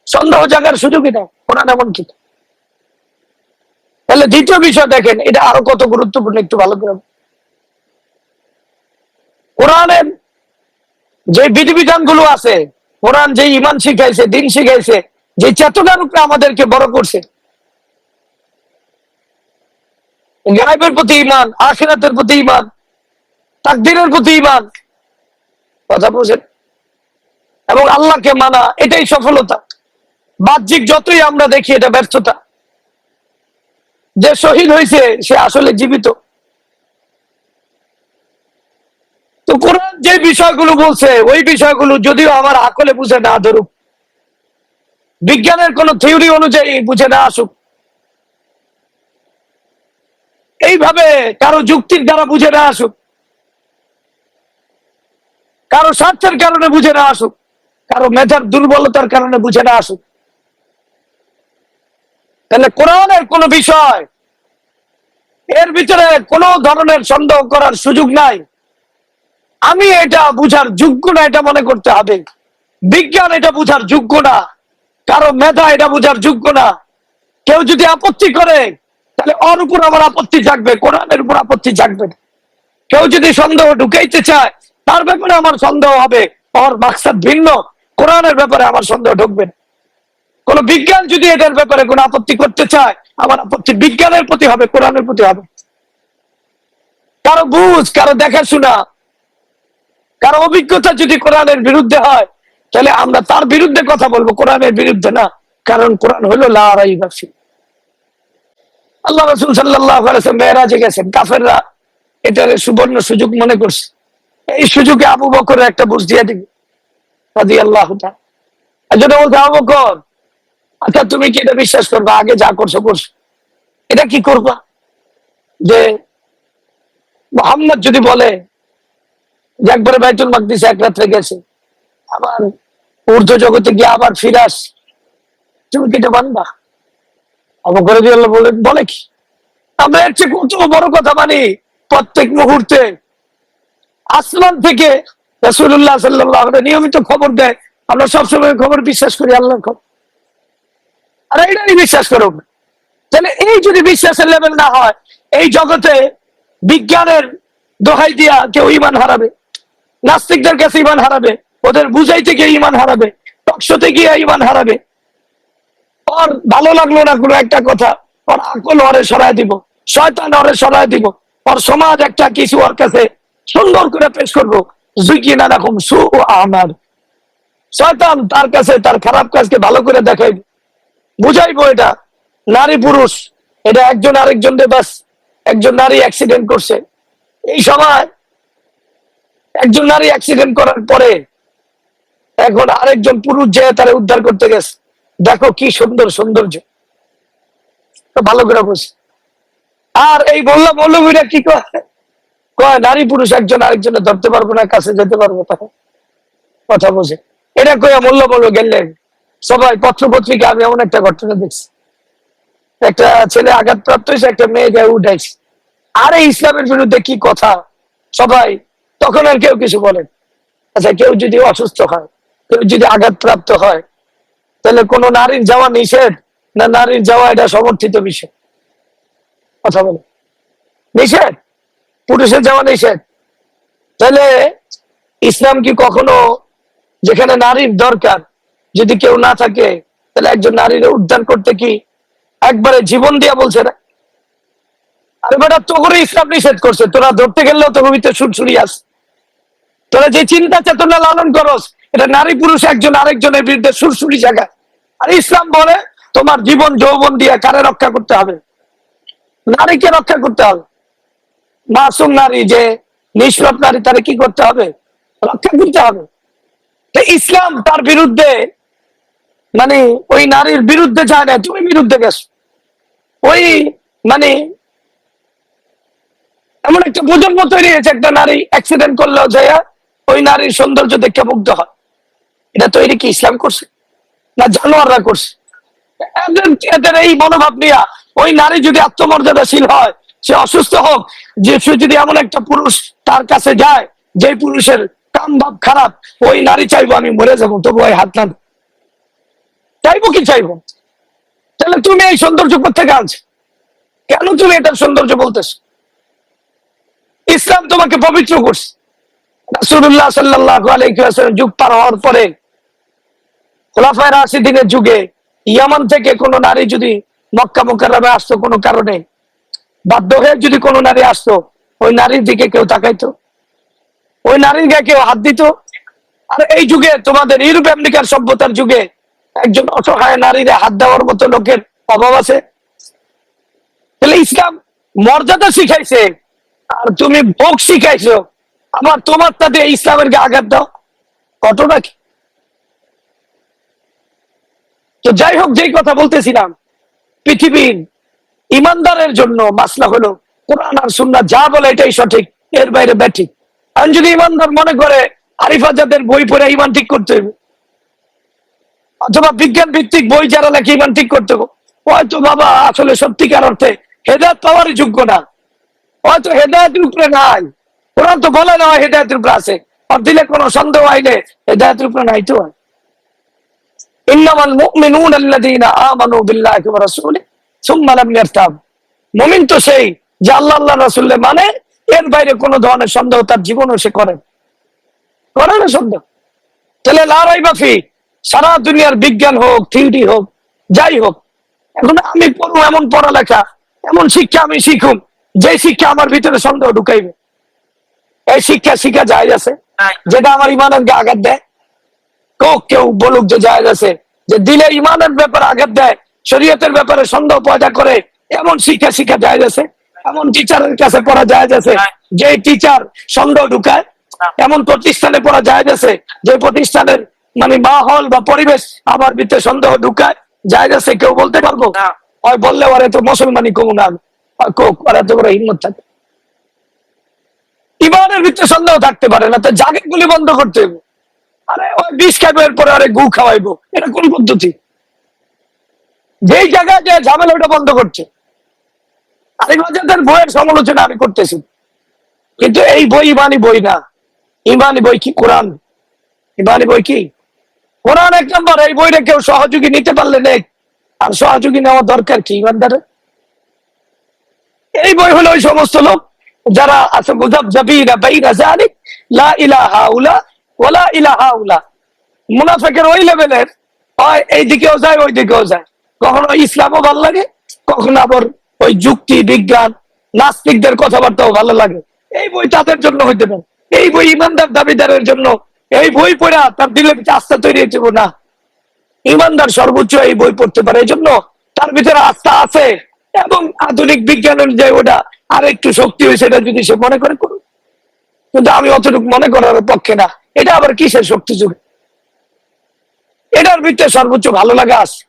সন্দেহ জাগার সুযোগই নাই, কোরআন এমন কিতাব। তাহলে দ্বিতীয় বিষয় দেখেন, এটা আরো কত গুরুত্বপূর্ণ, একটু ভালো করে। কোরআনের যে বিধিবিধান গুলো আছে, কোরআন যে ইমান শিখাইছে, দিন শিখাইছে, যে চেতনার উপরে আমাদেরকে বড় করছে। গায়েবের প্রতি ঈমান, আখিরাতের প্রতি ঈমান, তাকদীরের প্রতি ঈমান, কথা বুঝেন, এবং আল্লাহকে মানা, এটাই সফলতা। বাহ্যিক যতই আমরা দেখি এটা ব্যর্থতা। যে শহীদ হয়েছে সে আসলে জীবিত। তো কোরআন যে বিষয়গুলো বলছে ওই বিষয়গুলো যদিও আমার আকলে বুঝে না ধরুক, বিজ্ঞানের কোন থিওরি অনুযায়ী বুঝে না আসুক, এইভাবে কারো যুক্তির দ্বারা বুঝে না আসুক, কারো স্বার্থের কারণে বুঝে না আসুক, কারো মেধার দুর্বলতার কারণে বুঝে না আসুক, তাহলে কোরআনের কোন বিষয় এর ভিতরে কোন ধরনের সন্দেহ করার সুযোগ নাই। আমি এটা বুঝার যোগ্য না এটা মনে করতে হবে। বিজ্ঞান এটা বুঝার যোগ্য না, কারো মেধা এটা বুঝার যোগ্য না। কেউ যদি আপত্তি করে তাহলে ওর উপর আমার আপত্তি জাগবে, কোরআনের উপর আপত্তি জাগবে না। কেউ যদি সন্দেহ ঢুকাইতে চায় তার ব্যাপারে আমার সন্দেহ হবে, ওর মাকসাদ ভিন্ন, কোরআনের ব্যাপারে আমার সন্দেহ ঢুকবে না। কোন বিজ্ঞান যদি এটার ব্যাপারে কোন আপত্তি করতে চায় আমার আপত্তি বিজ্ঞানের প্রতি হবে, কোরআনের প্রতি হবে। কারো বুঝ, কারো দেখাশোনা, কারো অভিজ্ঞতা যদি কোরআনের বিরুদ্ধে হয় তাহলে আমরা তার বিরুদ্ধে কথা বলবো, কোরআনের বিরুদ্ধে না। কারণ কোরআন হলো লা রাইবা ফি। আল্লাহ রাসূল সাল্লাল্লাহু আলাইহি ওয়াসাল্লাম মেরাজে গেছেন, কাফেররা এটার সুবর্ণ সুযোগ মনে করছে। এই সুযোগে আবু বকরের একটা বুঝ দিয়ে দিবে রাদিয়াল্লাহু তাআলা। এজন্য বলতে আবু বকর, আচ্ছা তুমি কি এটা বিশ্বাস করবা, আগে যা করছো করছো, এটা কি করবা যে মুহাম্মদ যদি বলে যে একবারে বাইতুল মাকদিসে এক রাত্রে গেছে, আবার ঊর্ধ্ব জগতে গিয়ে আবার ফিরাস, তুমি কি এটা মানবা? আবু বকর রাদিয়াল্লাহু বলে কি আমরা এর চেয়ে কত বড় কথা মানি। প্রত্যেক মুহূর্তে আসমান থেকে রাসূলুল্লাহ সাল্লাল্লাহু আলাইহি নিয়মিত খবর দেয়, আমরা সবসময় খবর বিশ্বাস করি, আল্লাহর খবর, আর এইটাই বিশ্বাস করো। তাহলে এই যদি বিশ্বাসের লেভেল না হয়, এই জগতে বিজ্ঞানের দোহাই দিয়া কেউ ঈমান হারাবে, নাস্তিকদের কাছে ঈমান হারাবে, ওদের বুঝাইতে গিয়ে ঈমান হারাবে, টকশোতে গিয়ে ঈমান হারাবে। ওর ভালো লাগলো না কোনো একটা কথা, ওর আকল ওরে সরায় দিব, শয়তান ওরে সরায় দিব, ওর সমাজ একটা কিছু ওর কাছে সুন্দর করে পেশ করবো, যুকিনা রাখুম সু ও আমার, শয়তান তার কাছে তার খারাপ কাজকে ভালো করে দেখাইব, বুঝাইবো এটা নারী পুরুষ, এটা একজন আরেকজনকে বাস, একজন নারী অ্যাক্সিডেন্ট করছে, এই সময় একজন নারী অ্যাক্সিডেন্ট করার পরে এখন আরেকজন পুরুষ যে তারা উদ্ধার করতে গেছে, দেখো কি সুন্দর সৌন্দর্য, ভালো করে বুঝ। আর এই বললাম মৌলবীরা কি কয় নারী পুরুষ একজন আরেকজনে ধরতে পারবো না, কাছে যেতে পারবো, তখন কথা বোঝে। এটা কইয়া মূল্য গেলেন সবাই পত্র পত্রিকা। আমি এমন একটা ঘটনা দেখছি, একটা ছেলে আঘাতপ্রাপ্ত হয়েছে, একটা মেয়ে গায়ে উঠাইছে, আরে ইসলামের বিরুদ্ধে কি কথা সবাই, তখন আর কেউ কিছু বলেন। আচ্ছা কেউ যদি অসুস্থ হয়, কেউ যদি আঘাতপ্রাপ্ত হয়, তাহলে কোন নারীর যাওয়া নিষেধ না নারীর যাওয়া এটা সমর্থিত বিষয়? কথা বলে নিষেধ, পুরুষের যাওয়া নিষেধ। তাহলে ইসলাম কি কখনো যেখানে নারীর দরকার যদি কেউ না থাকে তাহলে একজন নারীর উদ্ধার করতে কি একবারে জীবন দিয়া বলছে না? আরে বেটা তো করে ইসলাম নিষেধ করছে, তোরা ধরতে গেলেও তো ভিতরে সুরসুরি আছে। তোরা যে চিন্তা চেতনা লালন করস এটা নারী পুরুষ একজন আরেকজনের বিরুদ্ধে সুরসুরি জায়গা। আর ইসলাম বলে তোমার জীবন যৌবন দিয়ে কারে রক্ষা করতে হবে? নারীকে রক্ষা করতে হবে। মাসুম নারী যে নিষ্পাপ নারী তারে কি করতে হবে? রক্ষা করতে হবে। ইসলাম তার বিরুদ্ধে মানে ওই নারীর বিরুদ্ধে যায় না, তুমি বিরুদ্ধে গেছো। ওই মানে এমন একটা প্রজন্ম তৈরি হয়েছে, একটা নারী অ্যাক্সিডেন্ট করলেও যাইয়া ওই নারীর সৌন্দর্য দেখে মুগ্ধ হয়। এটা তৈরি কি ইসলাম করছে না জানোয়াররা করছে? এদের এই মনোভাব নিয়ে ওই নারী যদি আত্মমর্যাদাশীল হয়, সে অসুস্থ হোক, যে সে যদি এমন একটা পুরুষ তার কাছে যায় যে পুরুষের কাম ভাব খারাপ, ওই নারী চাইবো আমি মরে যাবো তবু ওই হাত না, চাইবো কি চাইবো? তাহলে তুমি এই সৌন্দর্য কোথেকে আনছো? কেন তুমি এটার সৌন্দর্য বলতেছো? ইসলাম তোমাকে পবিত্র করছে। রাসূলুল্লাহ সাল্লাল্লাহু আলাইহি ওয়াসাল্লাম যুগ পার হওয়ার পরে খোলাফায়ে রাশিদিনের যুগে ইয়ামান থেকে কোনো নারী যদি মক্কা মুকাররমে আসতো কোনো কারণে, বাধ্য হয়ে যদি কোনো নারী আসতো, ওই নারীর দিকে কেউ তাকাইতো? ওই নারীর গায়ে কেউ হাত দিত? আর এই যুগে তোমাদের ইউরোপ আমেরিকার সভ্যতার যুগে একজন অসহায় নারীরা হাত দেওয়ার মতো লোকের অভাব আছে? তাহলে ইসলাম মর্যাদা শিখাইছে, আর তুমি ভোগ শিখাইছো। আমার তোমার তাতে ইসলামের গায়ে আঘাত দাও, ঘটনা কি? তো যাই হোক, যেই কথা বলতেছিলাম, পৃথিবীর ইমানদারের জন্য মাসলা হলো কোরআন আর সুন্নাহ যা বলে এটাই সঠিক, এর বাইরে ব্যাঠিক। আর যদি ইমানদার মনে করে আরিফ আজাদের বই পড়ে ইমান ঠিক করতে হবে, অথবা বিজ্ঞান ভিত্তিক বই যারা লেখে ইমান ঠিক করতে হবে, হয়তো বাবা আসলে সত্যিকার অর্থে হেদায়েত পাওয়ারই যোগ্য না, হয়তো হেদায়েতের উপরে নাই। কোরআন তো বলে না হেদায়েতের উপরে আছে, আর দিলে কোনো সন্দেহ আইলে হেদায়েতের উপরে নাই তো। ইন্নামাল মুমিনুনা আল্লাযীনা আমানু বিল্লাহি ওয়া রাসূলিহি সুম্মা লাম ইয়ারতাব। মুমিন তো সেই যে আল্লাহ আল্লাহর রাসূলকে মানে, এর বাইরে কোনো ধরনের সন্দেহ তার জীবনও সে করে না সন্দেহ। তাহলে লা রাইবা ফি, সারা দুনিয়ার বিজ্ঞান হোক, থিওরি হোক, যাই হোক, এখন আমি পড়ব এমন পড়ালেখা, এমন শিক্ষা আমি শিখুম যে শিক্ষা আমার ভিতরে সন্দেহ ঢুকাইবে, এই শিক্ষা শিখা জায়েজ আছে? যেটা আমার ইমানের গায়ে আঘাত দেয়, কেউ বলুক যে জায়েজ আছে, যে দিলে ইমানের ব্যাপারে আঘাত দেয়, শরীয়তের ব্যাপারে সন্দেহ পয়দা করে, এমন শিক্ষা শিক্ষা জায়েজ আছে? এমন টিচারের কাছে পড়া জায়েজ আছে যে টিচার সন্দেহ ঢুকায়? এমন প্রতিষ্ঠানে পড়া জায়েজ আছে যে প্রতিষ্ঠানের মানে মাহল বা পরিবেশ আমার ভিতরে সন্দেহ ঢুকায়? জায়েজ আছে? কেউ বলতে পারবো? হয় বললে ওরা তো মুসলমানই কমু না, কোক ওরা তো ওরা হিম্মত থাকে। ইমানের ভিতরে সন্দেহ থাকতে পারে না, তো জাগের গুলি বন্ধ করতে হবে। আরে ওই বিষ খাইবো, এরপরে আরে গু খাওয়াইবো, এটা কোন পদ্ধতি? যেই জায়গায় যে ঝামেলা ওটা বন্ধ করছে। আরিফ আজাদের বইয়ের সমালোচনা আমি করতেছি, কিন্তু এই বই ইমানি বই না। ইমানি বই কি? কোরআন। ইমানি বই কি? কোরআন এক নম্বর। এই বইটা কেউ সহযোগী নিতে পারলে নেই, আর সহযোগী নেওয়া দরকার কি ইমানদারের? এই বই হলো ওই সমস্ত লোক যারা আছে মুযাবযাবিনা বাইনা যালিক, লা ইলাহা উলা ওয়ালা ইলাহা উলা। মুনাফিকের ওই লেভেলের, হয় এই দিকেও যায় ওই দিকেও যায়, কখনো ইসলামও ভালো লাগে, কখনো আবার ওই যুক্তি বিজ্ঞান নাস্তিকদের কথাবার্তাও ভালো লাগে। এই বই তাদের জন্য হইতে পারে, এই বই ইমানদার দাবিদারের জন্য। এই বই পড়া তার দিলে আস্থা তৈরি হইতে না। ইমানদার সর্বোচ্চ এই বই পড়তে পারে, এই জন্য তার ভিতরে আস্থা আছে, এবং আধুনিক বিজ্ঞানের যে ওটা আর একটু শক্তি হয়েছে এটা যদি সে মনে করে করুক, কিন্তু আমি অতটুকু মনে করার পক্ষে না। এটা আবার কিসের শক্তি যুগ? এটার ভিতরে সর্বোচ্চ ভালো লাগা আছে,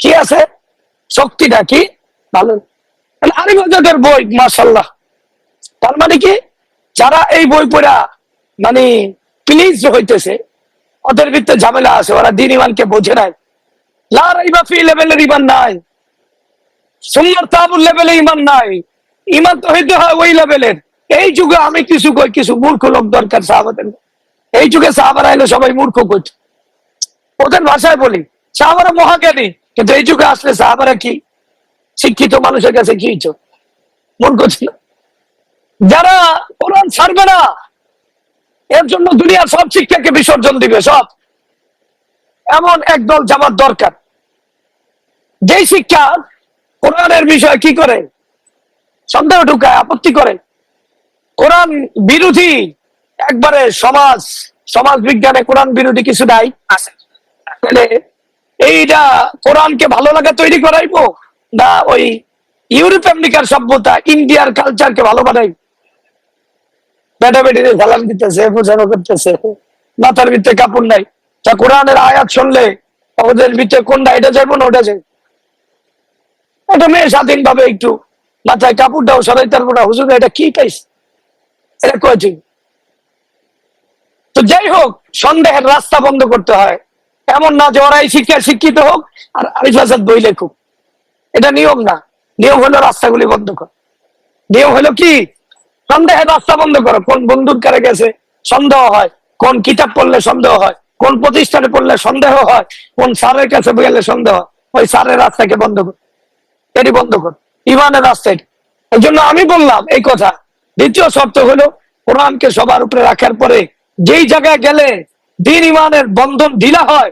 কি আছে? শক্তিটা কি? ভালো। আরিফ আজাদের বই মাশাআল্লাহ। তার মানে কি, যারা এই বই পড়া মানে প্লিজ হইতেছে, ওদের ভিতরে ঝামেলা আছে, ওরা দিন ইমানকে বোঝে নাই। লা রাইবা ফি লেভেলের ইমান নাই, সুন্নাহ তাবুল লেভেলে ইমান নাই। ইমান তো হইতে হয় ওই লেভেলের। এই যুগে আমি কিছু কই, কিছু মূর্খ লোক দরকার সাহাবাদের। এই যুগে সাহাবারা এলে সবাই মূর্খ কইত, ওদের ভাষায় বলি সাহাবারা মহাজ্ঞানী, কিন্তু এই যুগে আসলে সাহাবারা কি শিক্ষিত মানুষের কাছে কি মূর্খ ছিল। যারা কোরআন ছাড়বে না, এর জন্য দুনিয়ার সব শিক্ষাকে বিসর্জন দিবে, সব। এমন একদল জামাত দরকার, যেই শিক্ষা কোরআনের বিষয়ে কি করে সন্দেহ ঢুকায়, আপত্তি করে, কোরআন বিরোধী একবারে সমাজ বিজ্ঞানে কোরআন বিরোধী কিছু নাই আছে। তাহলে এইটা কোরআনকে ভালো লাগা তৈরি করাইবো, না ওই ইউরোপ আমেরিকার সভ্যতা ইন্ডিয়ার কালচারকে ভালো বানাইব? বেটা বেটিতে সালাম দিতেছে, বোঝানো করতেছে, মাথার ভিতরে কাপড় নাই। তা কোরআনের আয়াত শুনলে ওদের ভিতরে কোনটা, এটা যাইবো না ওটা যাইব? একটা মেয়ে স্বাধীন ভাবে একটু মাথায় কাপড়টাও সরাইতে পারবো না, হুজুর এটা কি পাইছে, এটা কয়েছে। তো যাই হোক, সন্দেহের রাস্তা বন্ধ করতে হয়। এমন না যে ওরাই শিক্ষিত হোক আর আরিফ আজাদ বই লেখুক, এটা নিয়ম না। নিয়ম হলো রাস্তাগুলি বন্ধ কর। নিয়ম হলো কি? সন্দেহের রাস্তা বন্ধ করো। কোন বন্ধুর কারে গেছে সন্দেহ হয়, কোন কিতাব পড়লে সন্দেহ হয়, কোন প্রতিষ্ঠানে পড়লে সন্দেহ হয়, কোন স্যারের কাছে গেলে সন্দেহ হয়, ওই স্যারের রাস্তাকে বন্ধ কর, এটি বন্ধ কর, ইমানের রাস্তায়। এই জন্য আমি বললাম এই কথা। দ্বিতীয় শর্ত হলো কোরআনকে সবার উপরে রাখার পরে যেই জায়গায় গেলে দিন ইমানের বন্ধন ঢিলা হয়,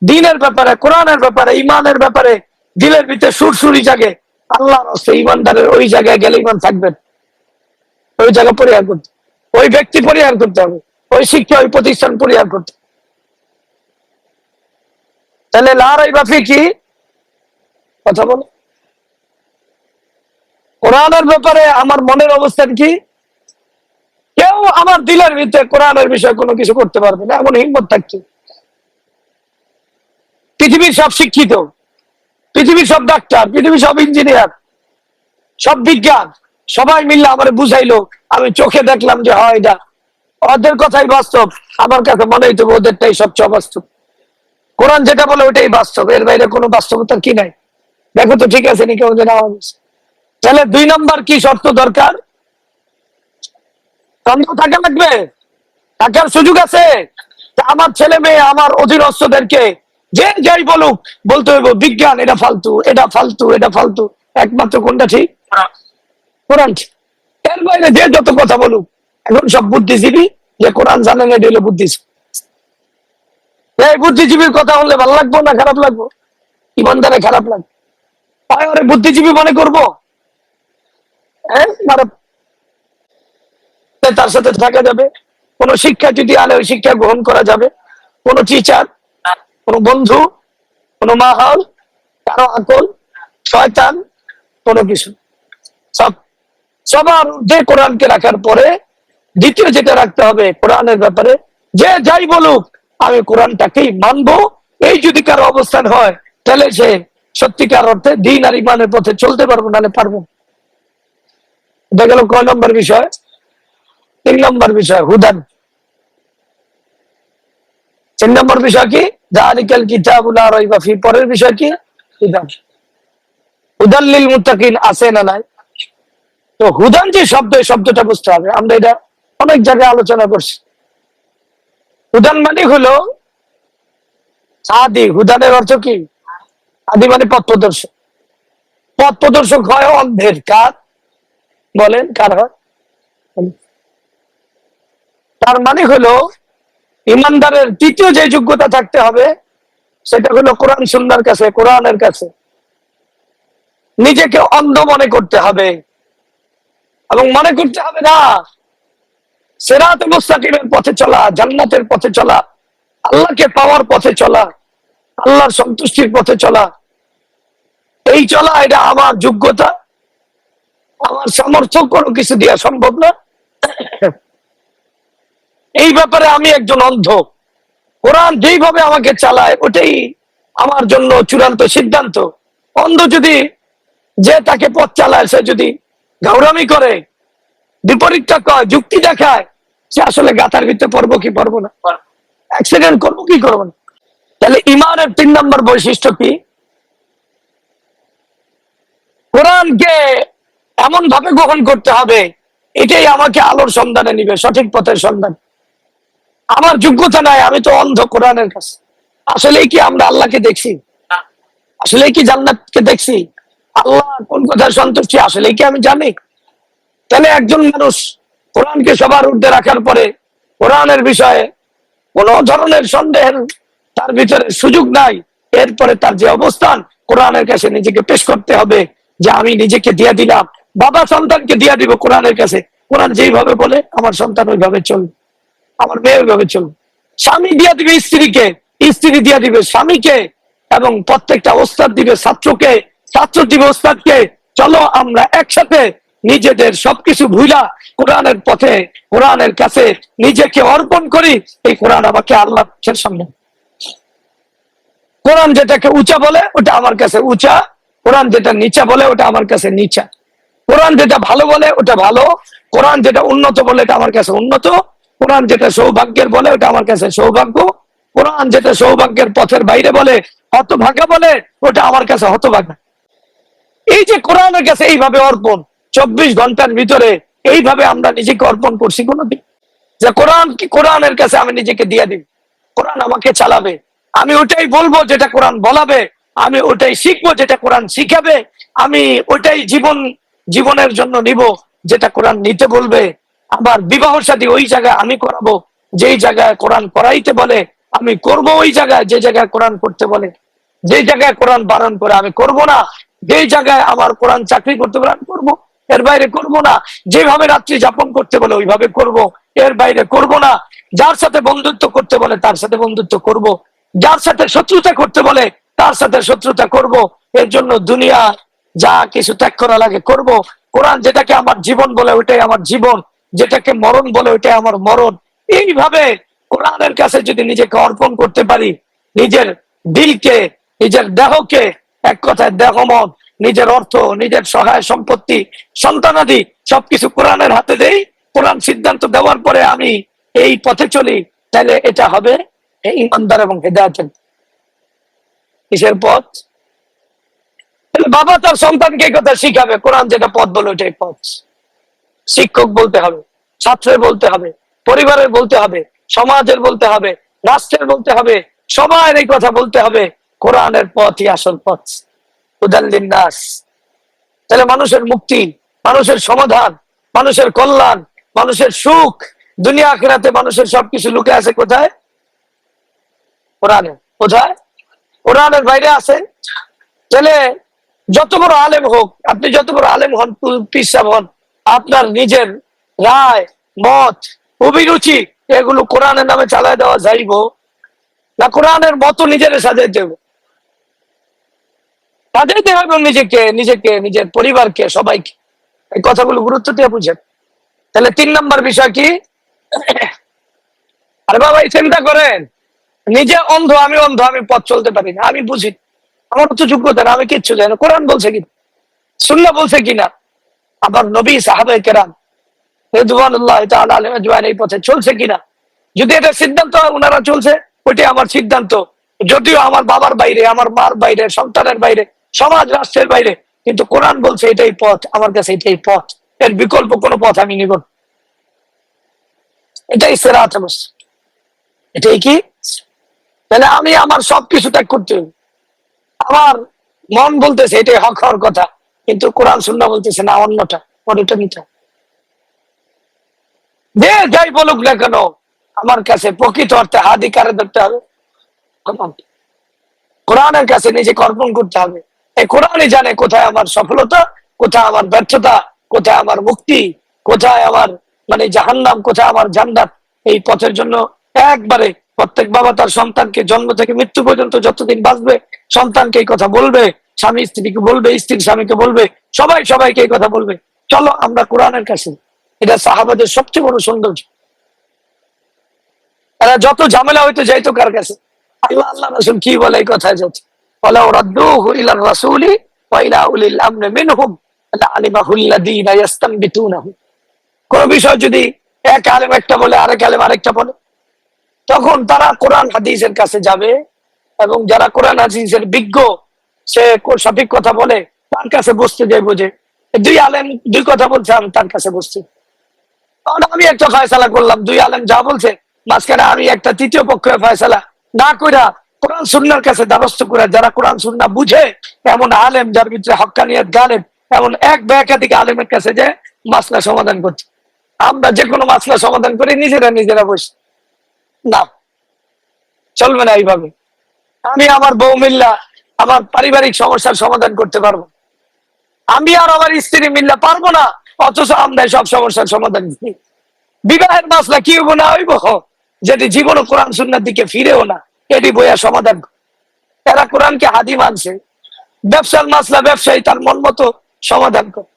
দিনের ব্যাপারে, কোরআনের ব্যাপারে, ইমানের ব্যাপারে দিলের ভিতরে সুরসুরি জাগে, আল্লাহর রাস্তায় ইমানদারের ওই জায়গায় গেলে ইমান থাকবেন। ওই জায়গা পরিহার করতে, ওই ব্যক্তি পরিহার করতে হবে, ওই শিক্ষা, ওই প্রতিষ্ঠান পরিহার করতে। তাহলে লারাই বাফি কি কথা বলে? কোরআনের ব্যাপারে আমার মনের অবস্থান কি? কেউ আমার দিলের ভিতরে কোরআনের বিষয়ে কোনো কিছু করতে পারবে না, এমন হিম্মত থাকছে। পৃথিবীর সব শিক্ষিত, পৃথিবীর সব ডাক্তার, পৃথিবীর সব ইঞ্জিনিয়ার, সব বিজ্ঞান, সবাই মিললে আমার বুঝাইলো, আমি চোখে দেখলাম যে হয় এটা, ওদের কথাই বাস্তব। আমার কাছে মনে হইতো ওদেরটাই সবচেয়ে অবাস্তব। কোরআন যেটা বলে ওইটাই বাস্তব, এর বাইরে কোনো বাস্তবতার কি নাই। দেখো তো ঠিক আছে নাকি ওদের আওয়াজ। তাহলে 2 নম্বর কি শর্ত দরকার? সন্দেহ থাকা লাগবে, থাকার সুযোগ আছে। আমার ছেলে মেয়ে, আমার অধীনস্থদেরকে যে যাই বলুক, বলতে হইব বিজ্ঞান এটা ফালতু, এটা ফালতু, এটা ফালতু, একমাত্র কোনটা ঠিক? কোরআন ঠিক। এর বাইরে যে যত কথা বলুক, এখন সব বুদ্ধিজীবী যে কোরআন জানে না, এটা হলো বুদ্ধিজীবী। এই বুদ্ধিজীবীর কথা বললে ভালো লাগবো না খারাপ লাগবো? ইমানদারে খারাপ লাগবে। ওরে বুদ্ধিজীবী মনে করবো, হ্যাঁ, তার সাথে থাকা যাবে। কোন শিক্ষা যদি আনে ওই শিক্ষা গ্রহণ করা যাবে। কোন টিচার, কোন বন্ধু, কোন মাহল, কারো আকল, শয়তান, কোনো কিছু, সব সবার ঊর্ধ্বে কোরআনকে রাখার পরে দ্বিতীয় যেটা রাখতে হবে কোরআনের ব্যাপারে, যে যাই বলুক আমি কোরআনটাকেই মানবো। এই যদি কারো অবস্থান হয়, তাহলে সে সত্যিকার অর্থে দিন আর ইমানের পথে চলতে পারবো, নাহলে পারবো। এটা গেল কয় নম্বর বিষয়? 3 নম্বর বিষয় হুদান। 3 নম্বর বিষয় কি? যালিকাল কিতাবু লা রাইবা ফি। পরের বিষয় কি? হুদান। হুদান লিল মুত্তাকিন আছে না নাই? তো হুদান যে শব্দ, এই শব্দটা বুঝতে হবে। আমরা এটা অনেক জায়গায় আলোচনা করছি। হুদান মানে হলো আদি। হুদানের অর্থ কি? আদি মানে পথ প্রদর্শক। পথ প্রদর্শক হয় অন্ধের। কার বলেন, কার হয়? তার মানে হলো ইমানদারের তৃতীয় যে যোগ্যতা থাকতে হবে, সেটা হলো কোরআন সুন্নাহর কাছে, কোরআনের কাছে নিজেকে অন্ধ মনে করতে হবে। এবং মনে করতে হবে না সিরাতে মুস্তাকিমের পথে চলা, জান্নাতের পথে চলা, আল্লাহকে পাওয়ার পথে চলা, আল্লাহর সন্তুষ্টির পথে চলা, এই চলা এটা আমার যোগ্যতা, আমার সামর্থ্য কোনো কিছু দেওয়া সম্ভব না। এই ব্যাপারে আমি একজন অন্ধ। কোরআন যেইভাবে আমাকে চালায় ওটাই আমার জন্য চূড়ান্ত সিদ্ধান্ত। অন্ধ যদি যে তাকে পথ চালায়, সে যদি ঘাউরামি করে, বিপরীতটা কয়, যুক্তি দেখায়, সে আসলে গাথার ভিতরে পড়বো কি পারবো না, অ্যাক্সিডেন্ট করবো কি করবো না। তাহলে ইমানের 3 নম্বর বৈশিষ্ট্য কি? কোরআনকে এমন ভাবে গ্রহণ করতে হবে, এটাই আমাকে আলোর সন্ধানে নিবে, সঠিক পথের সন্ধান। আমার যোগ্যতা নাই, আমি তো অন্ধ কোরআনের কাছে। আসলে কি আমরা আল্লাহকে দেখছি? আসলে কি জান্নাতকে দেখছি? আল্লাহ কোন কথার সন্তুষ্টি আসলে কি আমি জানি? তাহলে একজন মানুষ কোরআনকে সবার ঊর্ধ্বে রাখার পরে কোরআনের বিষয়ে কোন ধরনের সন্দেহের তার ভিতরে সুযোগ নাই। এরপরে তার যে অবস্থান, কোরআনের কাছে নিজেকে পেশ করতে হবে যে আমি নিজেকে দিয়ে দিলাম। বাবা সন্তানকে দিয়ে দিব কোরআনের কাছে, কোরআন যেইভাবে বলে আমার সন্তান ওইভাবে চলবে, আমার মেয়ে ওইভাবে চলবে। স্বামী দিয়ে দিবে স্ত্রীকে, স্ত্রী দিয়ে দিবে স্বামীকে, এবং প্রত্যেকটা ওস্তাদ দিবে ছাত্রকে, ছাত্র দিবে ওস্তাদকে। চলো আমরা একসাথে নিজেদের সবকিছু ভুলা কোরআনের পথে, কোরআনের কাছে নিজেকে অর্পণ করি। এই কোরআন আমাকে আল্লাহর সামনে, কোরআন যেটাকে উঁচা বলে ওটা আমার কাছে উঁচা, কোরআন যেটা নিচা বলে ওটা আমার কাছে নিচা, কোরআন যেটা ভালো বলে ওটা ভালো, কোরআন যেটা উন্নত বলে এটা আমার কাছে উন্নত, কোরআন যেটা সৌভাগ্যের বলে ওটা আমার কাছে সৌভাগ্য, কোরআন যেটা সৌভাগ্যের পথের বাইরে বলে, হতভাগা বলে, ওটা আমার কাছে হতভাগা। এই যে কোরআনের কাছে এইভাবে অর্পণ, 24 ঘন্টার ভিতরে এইভাবে আমরা নিজেকে অর্পণ করছি কোনোদিন? যে কোরআন কি, কোরআনের কাছে আমি নিজেকে দিয়ে দিব, কোরআন আমাকে চালাবে, আমি ওটাই বলবো যেটা কোরআন বলাবে, আমি ওটাই শিখবো যেটা কোরআন শিখাবে, আমি ওটাই জীবনের জন্য নিব যেটা কোরআন নিতে বলবে। আবার বিবাহ শাদী ওই জায়গায় আমি করাবো যেই জায়গায় কোরআন করাইতে বলে, আমি করব ওই জায়গায় যে জায়গায় কোরআন পড়তে বলে, যে জায়গায় কোরআন বারণ করে আমি করব না, যে জায়গায় আমার কোরআন চাকরি করতে বলে আমি করবো, এর বাইরে করব না। যেভাবে রাত্রি যাপন করতে বলে ওইভাবে করব, এর বাইরে করব না। যার সাথে বন্ধুত্ব করতে বলে তার সাথে বন্ধুত্ব করব, যার সাথে শত্রুতা করতে বলে তার সাথে শত্রুতা করব। এর জন্য দুনিয়া যা কিছু ত্যাগ করা লাগে করব। কোরআন যেটাকে আমার জীবন বলে ওইটাই আমার জীবন, যেটাকে মরণ বলে ওইটাই আমার মরণ। এইভাবে কোরআনের কাছে যদি নিজেকে অর্পণ করতে পারি, নিজের দিলকে, নিজের দেহকে, এক কথায় দেহ মন, নিজের অর্থ, নিজের সহায় সম্পত্তি, সন্তানাদি সবকিছু কোরআনের হাতে দেই, কোরআন সিদ্ধান্ত দেওয়ার পরে আমি এই পথে চলি, তাহলে এটা হবে ইমানদার এবং হেদায়েতের। কিসের পথ? বাবা তার সন্তানকে এই কথা শিখাবে, কোরআন যেটা পথ বলে ওইটাই পথ। শিক্ষক বলতে হবে, ছাত্রের বলতে হবে, পরিবারের বলতে হবে, সমাজের বলতে হবে, রাষ্ট্রের বলতে হবে, সবার এই কথা বলতে হবে, কোরআনের পথই আসল পথ। হুদাল নাস। তাহলে মানুষের মুক্তি, মানুষের সমাধান, মানুষের কল্যাণ, মানুষের সুখ, দুনিয়া আখিরাতে মানুষের সবকিছু লুকে আছে কোথায়? কোরআনে। কোথায়? কোরআনের বাইরে আছে। তাহলে যত বড় আলেম হোক, আপনি যত বড় আলেম হন, পিসাব হন, আপনার নিজের রায়, মত, অভিরুচি এগুলো কোরআনের নামে চালায় দেওয়া যাইব না? কোরআনের মতো নিজের সাজাইতে হবে, সাজাইতে হবে নিজেকে, নিজেকে, নিজের পরিবারকে, সবাইকে। এই কথাগুলো গুরুত্ব দিয়ে বুঝেন। তাহলে 3 নম্বর বিষয় কি? আরে বাবা চিন্তা করেন, নিজে অন্ধ, আমি অন্ধ, আমি পথ চলতে পারি না, আমি বুঝি, আমার তো যোগ্যতা না, আমি কিচ্ছু জানি না, কোরআন বলছে কি, সুন্নাহ বলছে কিনা, আবার নবী সাহাবায়ে কেরাম রিদওয়ানুল্লাহি তাআলা আলাইহিম আজমাইন এই পথে চলছে কিনা। যদি এটা সিদ্ধান্ত ওনারা চলছে, ওইটাই আমার সিদ্ধান্ত। যদিও আমার বাবার বাইরে, আমার মার বাইরে, সন্তানের বাইরে, সমাজ রাষ্ট্রের বাইরে, কিন্তু কোরআন বলছে এটাই পথ, আমার কাছে এটাই পথ, এর বিকল্প কোনো পথ আমি নিব না। এটাই সিরাত মুস্তাকিম। এটাই কি? তাহলে আমি আমার সবকিছু ত্যাগ করতে হবে। আমার মন বলতেছে এটাই হক হওয়ার কথা, কিন্তু কোরআন সুন্নাহ বলতেছে না, অন্যটা, ওটা নিতে হবে। যে যাই বলুক না কেন, আমার কাছে প্রকৃত অর্থে হাদি কারে ধরতে হবে? কোরআনের কাছে নিজেকে অর্পণ করতে হবে। এই কোরআনই জানে কোথায় আমার সফলতা, কোথায় আমার ব্যর্থতা, কোথায় আমার মুক্তি, কোথায় আমার মানে জাহান্নাম, কোথায় আমার জান্নাত। এই পথের জন্য একবারে প্রত্যেক বাবা তার সন্তানকে জন্ম থেকে মৃত্যু পর্যন্ত যতদিন বাঁচবে সন্তানকে এই কথা বলবে, স্বামী স্ত্রীকে বলবে, স্ত্রী স্বামীকে বলবে, সবাই সবাইকে এই কথা বলবে, চলো আমরা কোরআনের কাছে। এটা সাহাবাদের সবচেয়ে বড় সৌন্দর্য। এরা যত ঝামেলা হইতে যাইতো কার কাছে? আল্লাহ আল্লাহ রাসূল কি বলে এই কথায় যাচ্ছে, ওয়ালাউ রাদ্দুহু ইলার রাসূলি ওয়া ইলা উলিল আমরি মিনহুম লাআলিমাহু আল্লাযীনা ইস্তানবিতুনাহু। কোন বিষয় যদি এক আলেম একটা বলে, আরেক আলেম আরেকটা বলে, তখন তারা কোরআন হাদিসের কাছে যাবে, এবং যারা কোরআন হাদিসের বিজ্ঞ, সে সঠিক কথা বলে, তার কাছে বসতে যাই। বোঝে দুই আলেম দুই কথা বলছে, আমি তার কাছে বসছি, আমি একটা ফয়সালা করলাম, দুই আলেম যা বলছে, মাঝখানে আমি একটা তৃতীয় পক্ষের ফয়সালা না কইরা কোরআন সুন্নাহর কাছে দ্বারস্থ করে, যারা কোরআন সুন্নাহ বুঝে, এমন আলেম যার ভিতরে হক্কানিয়ত গালেব, এমন এক বা একাধিক আলেমের কাছে যে মাসলা সমাধান করছে। আমরা যে কোনো মাসলা সমাধান করি নিজেরা নিজেরা বসে, না, চলবে না এইভাবে। আমি আমার বউ মিল্লা আমার পারিবারিক সমস্যার সমাধান করতে পারবো, আমি আর আমার স্ত্রী মিল্লা পারবো না, অথচ আমরা সব সমস্যার সমাধান দিই। বিবাহের মাসলা কি হইব না হইব, যেটি জীবন কোরআন সুন্নাহর দিকে ফিরেও না, এটি বইয়া সমাধান। এরা কোরআনকে হাদি মানছে। ব্যবসার মাসলা ব্যবসায়ী তার মন মতো সমাধান করে,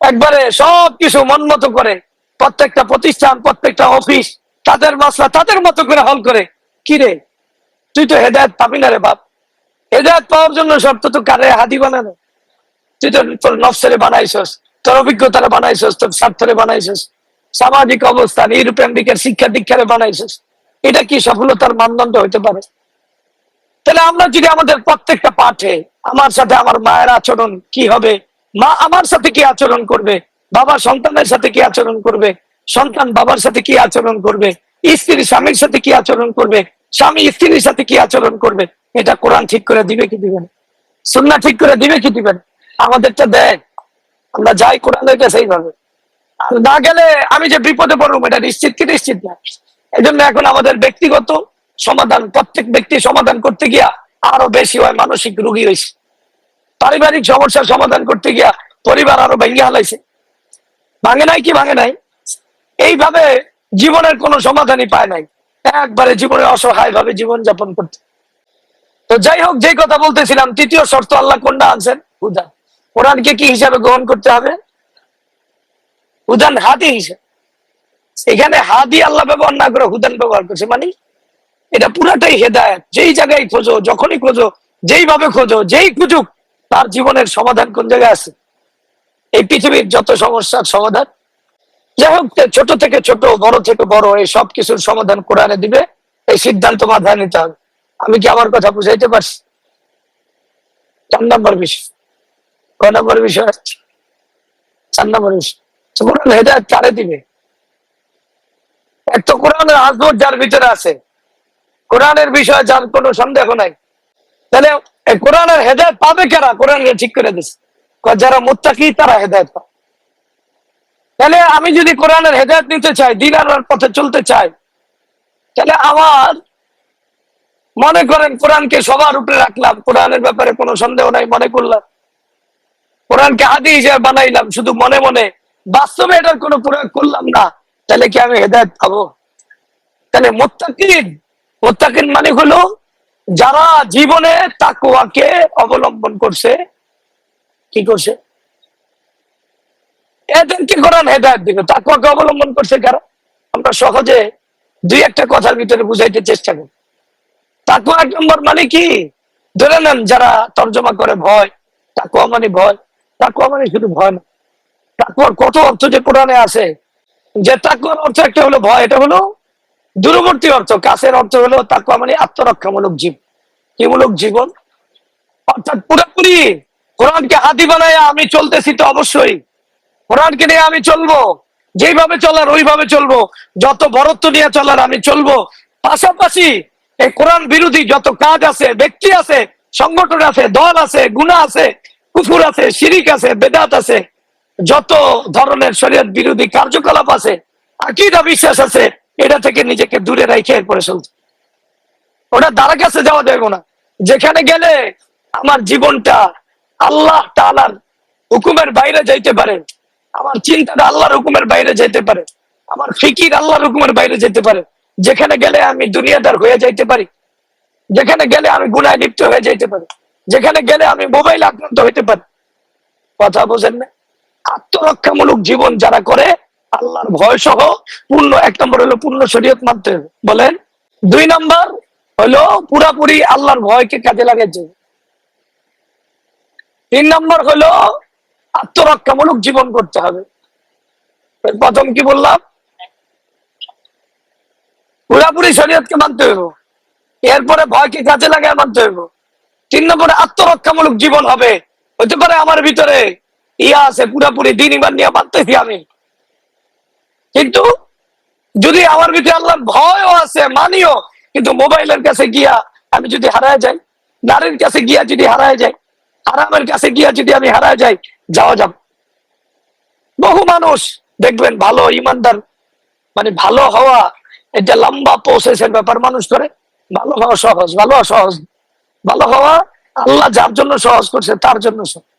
একবারে সবকিছু মন মতো করে। প্রত্যেকটা প্রতিষ্ঠান, প্রত্যেকটা অফিস তাদের মাসলা তাদের মতো করে হল করে। কি রে, তুই তো হেদায়েত পাবি না রে বাপ। হেদায়েত পাওয়ার জন্য শর্ত তো কারে হাদি বানানো। তুই তো তোর নফসেরে বানাইছস, তোর অভিজ্ঞতারে বানাইছস, তোর স্বার্থরে বানাইছস, সামাজিক অবস্থান, ইউরোপিয়ান দিকের শিক্ষা দীক্ষারে বানাইছস। এটা কি সফলতার মানদণ্ড হইতে পারে? তাহলে আমরা যদি আমাদের প্রত্যেকটা পাঠে, আমার সাথে আমার মায়ের আচরণ কি হবে, মা আমার সাথে কি আচরণ করবে, বাবা সন্তানের সাথে কি আচরণ করবে, সন্তান বাবার সাথে কি আচরণ করবে, স্ত্রী স্বামীর সাথে কি আচরণ করবে, স্বামী স্ত্রীর সাথে কি আচরণ করবে, এটা কোরআন ঠিক করে দিবে কি দিবে না? সুন্নাহ ঠিক করে দিবে কি দিবে না? আমাদেরটা দেয়, আমরা যাই কোরআনের কাছে এইভাবে। আর না গেলে আমি যে বিপদে পড়বো এটা নিশ্চিত কি নিশ্চিত না। এই জন্য এখন আমাদের ব্যক্তিগত সমাধান প্রত্যেক ব্যক্তি সমাধান করতে গিয়া আরো বেশি হয়, মানসিক রোগী হয়েছে। পারিবারিক সমস্যার সমাধান করতে গিয়া পরিবার আরো ভেঙে হালাইছে। ভাঙে নাই কি ভাঙে নাই? এইভাবে জীবনের কোনো সমাধানই পায় নাই, একবারে জীবনে অসহায় ভাবে জীবন যাপন করতে। তো যাই হোক, যে কথা বলতেছিলাম, তৃতীয় শর্ত আল্লাহ কোনটা আনছেন? হুদা। কোরআনকে কি হিসাবে গ্রহণ করতে হবে? হুদান হাদি হিসাবে। এখানে হাদি আল্লাহ ব্যবহার না করে হুদান ব্যবহার করছে, মানে এটা পুরাটাই হেদায়েত। যেই জায়গায় খোঁজো, যখনই খোঁজো, যেইভাবে খোঁজো, যেই খুঁজুক, তার জীবনের সমাধান কোন জায়গায় আছে? এই পৃথিবীর যত সমস্যার সমাধান, যাই হোক, ছোট থেকে ছোট, বড় থেকে বড়, এই সব কিছুর সমাধান কোরআনে দিবে। এই সিদ্ধান্ত মাথায় নিতে হবে। আমি কি আমার কথা বুঝাইতে পারছি? 4 নম্বর বিষয়। কয় নম্বর বিষয় আসছে? 4 নম্বর বিষয়। কোরআন হেদায়েত কারে দিবে? এক তো কোরআনের আজমত যার ভিতরে আছে, কোরআনের বিষয়ে যার কোনো সন্দেহ নাই, তাহলে কোরআনের হেদায়েত পাবে কারা? কোরআনকে ঠিক করে দিচ্ছে, যারা মুত্তাকি তারা হেদায়েত পাবে। তাহলে আমি যদি কোরআনের হেদায়েত নিতে চাই, দ্বীন আল্লাহর পথে চলতে চাই, তাহলে আমার মনে করেন কোরআনকে সবার উপরে রাখলাম, কোরআনের ব্যাপারে কোনো সন্দেহ নাই মনে করলাম, কোরআনকে হাদি হিসেবে বানাইলাম শুধু মনে মনে, বাস্তবে এটার কোনো প্রয়োগ করলাম না, তাহলে কি আমি হেদায়েত পাবো? তাহলে মুত্তাকিন মানে হলো যারা জীবনে তাকওয়াকে অবলম্বন করছে। কি করছে? এদেরকে কোরআন হেদায়েত দিবে। তাকওয়াকে অবলম্বন করছে কারা? আমরা সহজে 2-1টা কথার ভিতরে বুঝাইতে চেষ্টা করি। তাকওয়া 1 নম্বর মানে কি? ধরে নেন যারা তর্জমা করে ভয়, তাকওয়া মানে ভয়। তাকওয়া মানে শুধু ভয় না, তাকওয়ার কত অর্থ যে কোরআনে আছে। যে তাকওয়ার অর্থ একটা হলো ভয়, এটা হলো দূরবর্তী অর্থ। কাছের অর্থ হলো তাকওয়া মানে আত্মরক্ষামূলক জীবন। কি মূলক জীবন? অর্থাৎ পুরোপুরি কোরআনকে হাদি বানায় আমি চলতেছি, তো অবশ্যই কোরআনকে নিয়ে আমি চলবো, যেইভাবে চলার ওইভাবে চলবো, যত বরত্ব নিয়ে চলার আমি চলবো। পাশাপাশি এই কোরআন বিরোধী যত কাজ আছে, ব্যক্তি আছে, সংগঠন আছে, দল আছে, গুনাহ আছে, কুফর আছে, শিরিক আছে, বেদাত আছে, যত ধরনের শরীয়ত বিরোধী কার্যকলাপ আছে, আকীদা বিশ্বাস আছে, এটা থেকে নিজেকে দূরে রেখে এরপরে চলছে। ওটা দ্বারা কাছে যাওয়া যাবে না। যেখানে গেলে আমার জীবনটা আল্লাহ তাআলার হুকুমের বাইরে যাইতে পারে, আমার চিন্তাটা আল্লাহর হুকুমের বাইরে যেতে পারে, আমার ফিকির আল্লাহর হুকুমের বাইরে যেতে পারে, যেখানে গেলে আমি দুনিয়াদার হয়ে যাইতে পারি, যেখানে গেলে আমি গুনায় লিপ্ত হয়ে যাইতে পারি, যেখানে গেলে আমি মোবাইল আক্রান্ত হইতে পারি। কথা বোঝেন না? আত্মরক্ষামূলক জীবন যারা করে, আল্লাহর ভয় সহ পূর্ণ, 1 নম্বর হলো পূর্ণ শরীয়ত মানতে হবে, বলেন। 2 নম্বর হলো পুরাপুরি আল্লাহর ভয়কে কাজে লাগাইছে। 3 নম্বর হলো আত্মরক্ষামূলক জীবন করতে হবে। প্রথম কি বললাম? পুরাপুরি শরীয়তকে মানতে হইব, এরপরে ভয়কে কাজে লাগায় মানতে হইব। 3 নম্বরে আত্মরক্ষামূলক জীবন হবে। হতে পারে আমার ভিতরে ইয়া আছে, পুরাপুরি দ্বীন ঈমান নিয়ে মানতেছি আমি, কিন্তু যদি আমার ভিতরে আল্লাহর ভয়ও আছে, মানিও, কিন্তু মোবাইলের কাছে গিয়া আমি যদি হারায় যাই, নারীর কাছে গিয়া যদি হারায় যাই, হারামের কাছে গিয়া যদি আমি হারায় যাই, যাওয়া যাবে। বহু মানুষ দেখবেন ভালো ইমানদার, মানে ভালো হওয়া এটা লম্বা প্রসেসের ব্যাপার। মানুষ করে ভালো হওয়া সহজ, ভালো হওয়া সহজ, ভালো হওয়া আল্লাহ যার জন্য সহজ করছে তার জন্য সহজ।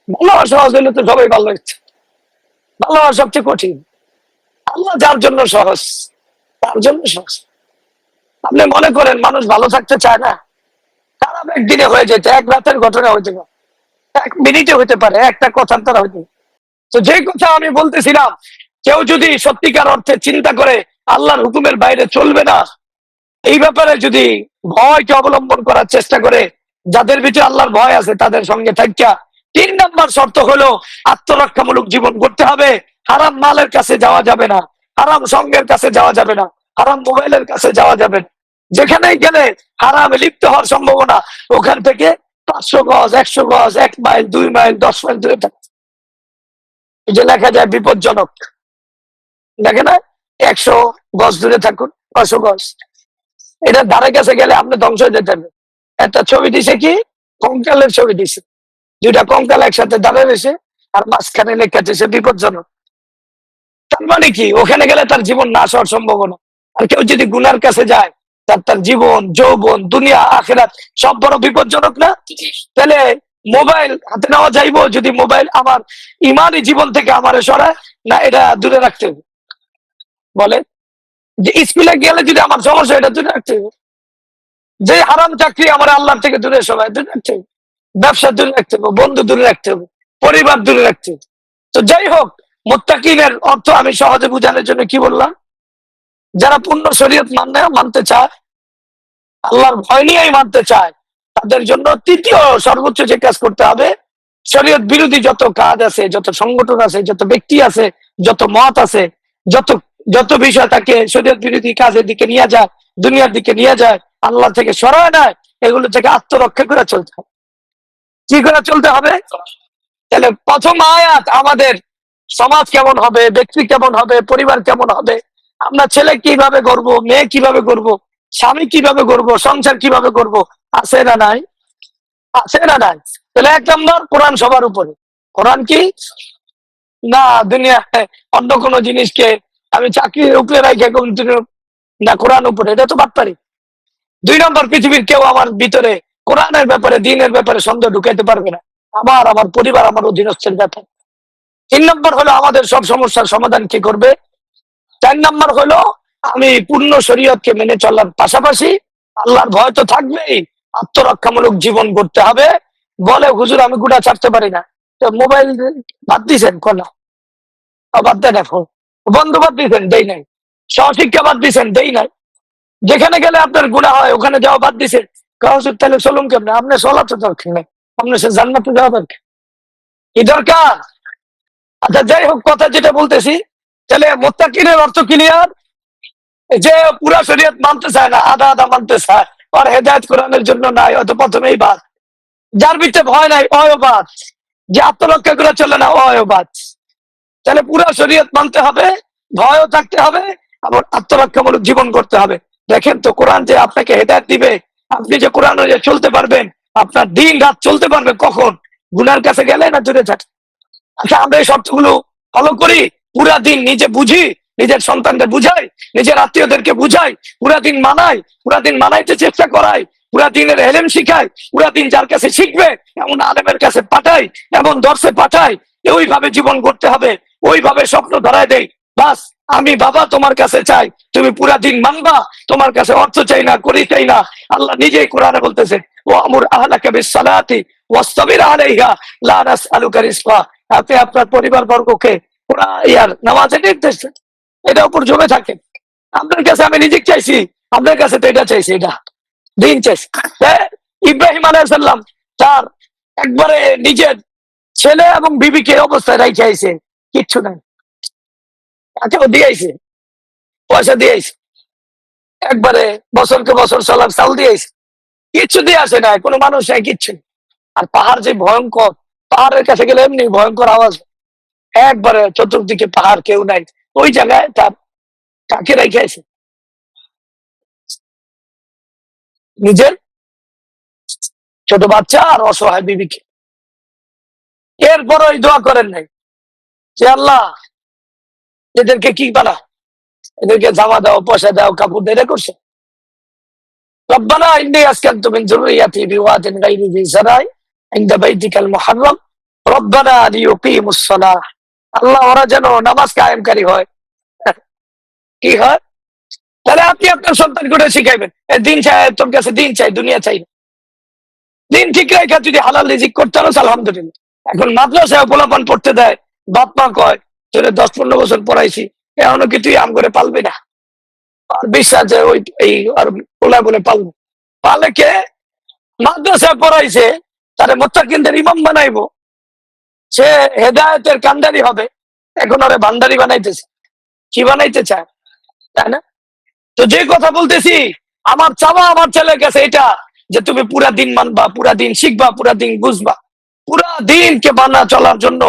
ভালো হওয়া সহজ হইলে তো সবাই ভালো ইচ্ছে, ভালো হওয়া সবচেয়ে কঠিন। আল্লাহ যার জন্য সহজ তার জন্য সহজ। আপনি মনে করেন মানুষ ভালো থাকতে চায় না? খারাপ একদিনে হয়ে যেতে, 1 রাতের ঘটনা হইতে পারে, 1 মিনিটে হইতে পারে, একটা কথার দ্বারা হইতে পারে। তো যে কথা আমি বলতেছিলাম, কেউ যদি সত্যিকার অর্থে চিন্তা করে আল্লাহর হুকুমের বাইরে চলবে না, এই ব্যাপারে যদি ভয়কে অবলম্বন করার চেষ্টা করে, যাদের ভিতরে আল্লাহর ভয় আছে তাদের সঙ্গে থাকিয়া, 3 নম্বর শর্ত হলো আত্মরক্ষামূলক জীবন করতে হবে। হারাম মালের কাছে যাওয়া যাবে না, হারাম সঙ্গের কাছে যাওয়া যাবে না, হারাম মোবাইলের কাছে যাওয়া যাবে না। যেখানে গেলে হারামে লিপ্ত হওয়ার সম্ভাবনা, ওখান থেকে 500 গজ, 100 গজ, 1 মাইল, 2 মাইল, 10 মাইল দূরে থাকে। এই যে লেখা যায় বিপজ্জনক, দেখে না? 100 গজ দূরে থাকুন, 500 গজ। এটা ধারে কাছে গেলে আপনি ধ্বংস হয়ে যেতে হবে। একটা ছবি দিছে কি, কঙ্কালের ছবি দিছে, 2টা কঙ্কাল একসাথে দাঁড়িয়ে রয়েছে, আর মাঝখানে লেখা আছে বিপজ্জনক। তার মানে কি, ওখানে গেলে তার জীবন নাশ হওয়ার সম্ভাবনা। আর কেউ যদি গুনার কাছে যায়, তার জীবন, যৌবন, দুনিয়া, আখেরাত সব বড় বিপজ্জনক না? তাহলে মোবাইল হাতে নেওয়া যাইবো যদি মোবাইল আমার ইমানি জীবন থেকে আমার সরায়, না এটা দূরে রাখতে হবে? বলে যে স্কুলে গেলে যদি আমার সমস্যা, এটা দূরে রাখতে হবে। যে হারাম চাকরি আমার আল্লাহ থেকে দূরে সবাই দূরে রাখতে হবে, ব্যবসা দূরে রাখতে হবে, বন্ধু দূরে রাখতে হবে, পরিবার দূরে রাখতে হবে। তো যাই হোক, মুত্তাকিনের অর্থ আমি সহজে বোঝানোর জন্য কি বললাম, যারা পূর্ণ শরীয়ত মানতে চায়, আল্লাহর ভয় নিয়েই মানতে চায়, তাদের জন্য তৃতীয় সর্বোচ্চ যে কাজ করতে হবে, শরীয়ত বিরোধী যত কাজ আছে, যত সংগঠন আছে, যত ব্যক্তি আছে, যত মত আছে, যত যত বিষয় তাকে শরীয়ত বিরোধী কাজের দিকে নিয়ে যায়, দুনিয়ার দিকে নিয়ে যায়, আল্লাহ থেকে সরায় নেয়, এগুলো থেকে আত্মরক্ষা করে চলতে হবে। কি করে চলতে হবে? তাহলে প্রথম আয়াত আমাদের সমাজ কেমন হবে, ব্যক্তি কেমন হবে, পরিবার কেমন হবে, আমরা ছেলে কিভাবে করব, মেয়ে কিভাবে করব, স্বামী কিভাবে করব, সংসার কিভাবে করব, আছে না নাই? আছে না নাই? তাহলে এক নম্বর, কোরআন সবার উপরে। কোরআন কি না, দুনিয়া অন্য কোনো জিনিসকে আমি চাকরির উপরে রাখি না, কোরআন উপরে, এটা তো বাটপারি। দুই নম্বর, পৃথিবীর কেউ আমার ভিতরে কোরআনের ব্যাপারে, দিনের ব্যাপারে সন্দেহ ঢুকাইতে পারবে না। আমার পরিবার আমার অধীনস্থের ব্যাপার। তিন নম্বর হলো আমাদের সব সমস্যার সমাধান কি করবে। চার নম্বর হলো আমি পূর্ণ শরীয়তকে মেনে চলার পাশাপাশি আল্লাহর ভয় তো থাকবেই, আত্মরক্ষামূলক জীবন করতে হবে। বলে হুজুর আমি গুড়া ছাড়তে পারি না, তো মোবাইল বাদ দিয়েছেন কোনা, বাদ দেন, এখন বন্ধু বাদ দিয়েছেন, দেই নাই, সহশিক্ষা বাদ দিয়েছেন, দেই নাই, যেখানে গেলে আপনার গুণা হয় ওখানে যাওয়া বাদ দিয়েছেন, হুজুর তাহলে চলুন কেমনে, আপনি চলা তো দরকার নেই, আপনার সে জান্নাতে যাওয়া দরকার, কি দরকার? আচ্ছা যাই হোক, কথা যেটা বলতেছি, তাহলে মুত্তাকিনের অর্থ ক্লিয়ার। যে পুরা শরীয়ত মানতে চায় না, আধা আধা মানতে চায়, আর হেদায়েত কোরআনের জন্য নাই, হয়তো প্রথমেই বাদ। যার ভিতরে ভয় নাই অয় বাদ, যে আত্মরক্ষা করে চলে না অয় বাদ। তাহলে পুরা শরীয়ত মানতে হবে, ভয়ও থাকতে হবে, আবার আত্মরক্ষামূলক জীবন করতে হবে। দেখেন তো কোরআন যে আপনাকে হেদায়েত দিবে, আপনি যে কোরআন অনুযায়ী চলতে পারবেন, আপনার দিন রাত চলতে পারবে কখন? গুনার কাছে গেলে না দূরে থাকে। আচ্ছা আমরা এই শর্তগুলো ফলো করি, পুরা দিন নিজে বুঝি, নিজের সন্তানদের বুঝাই, নিজের আত্মীয়দেরকে বুঝাই, পুরা দিন মানাই, পুরা দিন মানাইতে চেষ্টা করাই, পুরা দিনের এলেম শিখাই, পুরা দিন যার কাছে শিখবে এমন আলেমের কাছে পাঠাই, এমন দর্শে পাঠাই, ওইভাবে জীবন করতে হবে, ওইভাবে স্বপ্ন ধরায় দেই। বাস, আমি বাবা তোমার কাছে চাই, তুমি পুরা দিন মানবা, তোমার কাছে অর্থ চাই না, করি চাই না। আল্লাহ নিজেই কোরআনে বলতেছে, ও আমর আহলাকা বিসসালাতি ওয়াসতাবির আলাইহা লা নাসআলুকা রিজকা। আপনি আপনার পরিবার বর্গকে নামাজের নির্দেশ দেন, এটা উপর জমে থাকে। আপনার কাছে আমি রিজিক চাইছি, আপনার কাছে তো এটা চাইছি, এটা দিন চাইছি। ইব্রাহিম আলাইহিস সালাম তার একবারে নিজের ছেলে এবং বিবিকে অবস্থায় রাখে আইছে, কিচ্ছু নাই, তাকেও দিয়েছে, পয়সা দিয়েছে, একবারে বছরকে বছর চলার চাল দিয়েছে, কিচ্ছু দিয়ে আসে নাই, কোনো মানুষ নাই, কিচ্ছু নেই। আর পাহাড় যে ভয়ঙ্কর, পাহাড়ের কাছে গেলে এমনি ভয়ঙ্কর আওয়াজ, একবারে চতুর্দিকে পাহাড়, কেউ নাই, ওই জায়গায় তার কাকে রেখে আছে, নিজের ছোট বাচ্চা আর অসহায় বিবিকে। এরপর ওই দোয়া করেন নাই যে আল্লাহ এদেরকে কি বানা, এদেরকে জামা দাও, পয়সা দাও, কাপড় দেয়, করছে রব্বানা ইন্নী আসকানতু মিন যুররিয়াতি বিওয়াদিন গায়রি যি যারাই ইনদা বাইতিকাল মুহাররাম রব্বানা লিয়ুকিমুস সালাহ। আল্লাহ ওরা যেন নামাজ কায়েমকারী হয়। কি হয়? তাহলে আপনি আপনার সন্তান করে শিখাইবেন, দিন চাই তোর কাছে, দিন চাই, দুনিয়া চাই না। দিন ঠিক রেখা যদি হালাল রিজিক করতে পারো আলহামদুলিল্লাহ। এখন মাদ্রাসায় পোলাপান পড়তে দেয়, বাপ মা কয় তোরে 10-15 বছর পড়াইছি, এখনো কি তুই আম করে পালবি না? আর বিশ্বাস যে ওই এই আর পোলায় বলে পালবো, পালে কে? মাদ্রাসায় পড়াইছে, তারে মুত্তাকিনদের ইমাম বানাইবো, সে হেদায়েতের কান্ডারি হবে, এখন ওরে ভান্ডারি বানাইতেছে, কি বানাইতে চায়, তাই না? তো যে কথা বলতেছি, আমার চাওয়া আমার ছেলের কাছে এটা, যে তুমি পুরা দিন মানবা, পুরা দিন শিখবা, পুরা দিন বুঝবা, পুরা দিনকে মানা চলার জন্য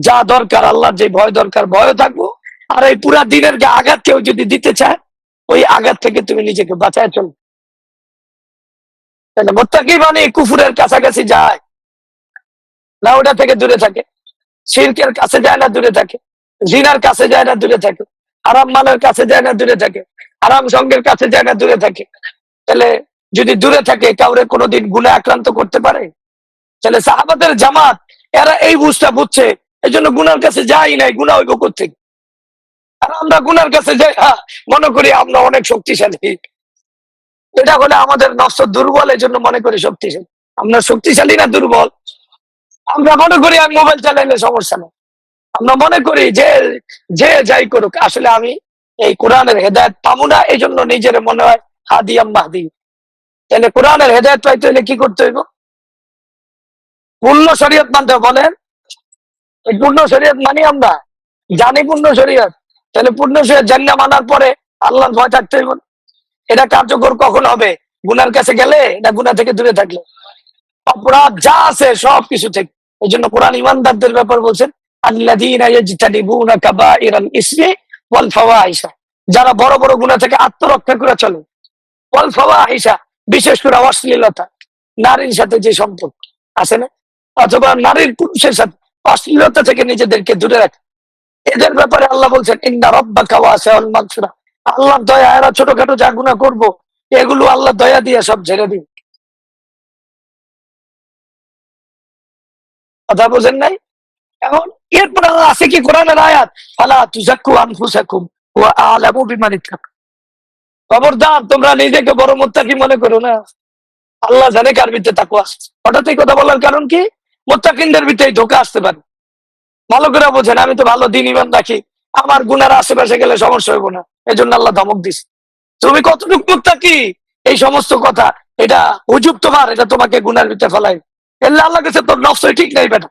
যা দরকার, আল্লাহর যে ভয় দরকার, ভয় থাকবো। আর এই পুরা দিনের যে আঘাত কেউ যদি দিতে চায়, ওই আঘাত থেকে তুমি নিজেকে বাঁচায় চলো। মুত্তাকি মানে কুফুরের কাছাকাছি যায় না, ওটা থেকে দূরে থাকে, শিরকের কাছে যায় না, দূরে থাকে, জিনার কাছে যায় না, দূরে থাকে, হারাম মালের কাছে যায় না, দূরে থাকে, হারাম সঙ্গের কাছে যায় না, দূরে থাকে, তাহলে যদি দূরে থাকে কাউরে কোনোদিন গুনাহ আক্রান্ত করতে পারে? তাহলে সাহাবাদের জামাত এরা এই বুঝটা বুঝছে, এই জন্য গুনার কাছে যাই নাই, গুনাহ হইব কোত্থেকে। আর আমরা গুনার কাছে যাই মনে করি আমরা অনেক শক্তিশালী। এটা হলে আমাদের নফস দুর্বল, এই জন্য মনে করি শক্তিশালী। আমরা শক্তিশালী না দুর্বল? আমরা মনে করি আমি মোবাইল চালাইলে সমস্যা নেই। আমরা মনে করি যে যে যাই করুক, আসলে আমি এই কোরআনের হেদায়েত পাবো না, এই জন্য নিজের মনে হয় হাদিয়াম মাহদি। তাহলে কোরআনের হেদায়েত পাইতে হলে কি করতে হইব? পূর্ণ শরীয়ত মানতে হবে। বলেন, এই পূর্ণ শরীয়ত মানি আমরা? জানি পূর্ণ শরীয়ত। তাহলে পূর্ণ শরীয়ত জান্না মানার পরে আল্লাহর ভয় থাকতে হইব। এটা কার্যকর কখন হবে? গুনার কাছে গেলে না গুনাহ থেকে দূরে থাকলে? অপরাধ যা আছে সবকিছু থেকে। এই জন্য কোরআন ইমানদারদের ব্যাপার বলছেন, আল্লাযীনা ইয়াজতানিবুনা কাবাইরাল ইসমি ওয়াল ফাওয়াহিশা, যারা বড় বড় গুনাহ থেকে আত্মরক্ষা করে চলে। ওয়াল ফাওয়াহিশা, বিশেষ করে অশ্লীলতা, নারীর সাথে যে সম্পর্ক আছে না, অথবা নারীর পুরুষের সাথে অশ্লীলতা থেকে নিজেদেরকে দূরে রাখে। এদের ব্যাপারে আল্লাহ বলছেন, ইন্না রাব্বাকা ওয়াসিউল মাগফিরা, আল্লাহর দয়া, এরা ছোটখাটো যা গুনাহ করবো এগুলো আল্লাহ দয়া দিয়ে সব ঝেড়ে দিন। কথা বোঝেন নাই? এখন এরপরে আছে কি কোরআনের আয়াত, ফালা তুযাক্কু আনফুসাকুম ওয়া আ'লামু বিমান ইত্তাকা। খবরদার তোমরা নিজেকে বড় মুত্তাকি মনে করো না, আল্লাহ জানে কার ভিতরে তাকওয়া আছে। হঠাৎ এই কথা বলার কারণ কি? মুত্তাকিনদের ভিতরে ধোঁকা আসতে পারে। ভালো করে বোঝেন, আমি তো ভালো দিন ইমান রাখি, আমার গুনার আশেপাশে গেলে সমস্যা হইব না, এজন্য আল্লাহ ধমক দিছে। তুমি কতটুকু মুত্তাকি এই সমস্ত কথা, এটা হুজুব তোমার, এটা তোমাকে গুনার ভিতরে ফেলাই। এলে আল্লাহ কাছে তোর নফসই ঠিক নাই বেটা।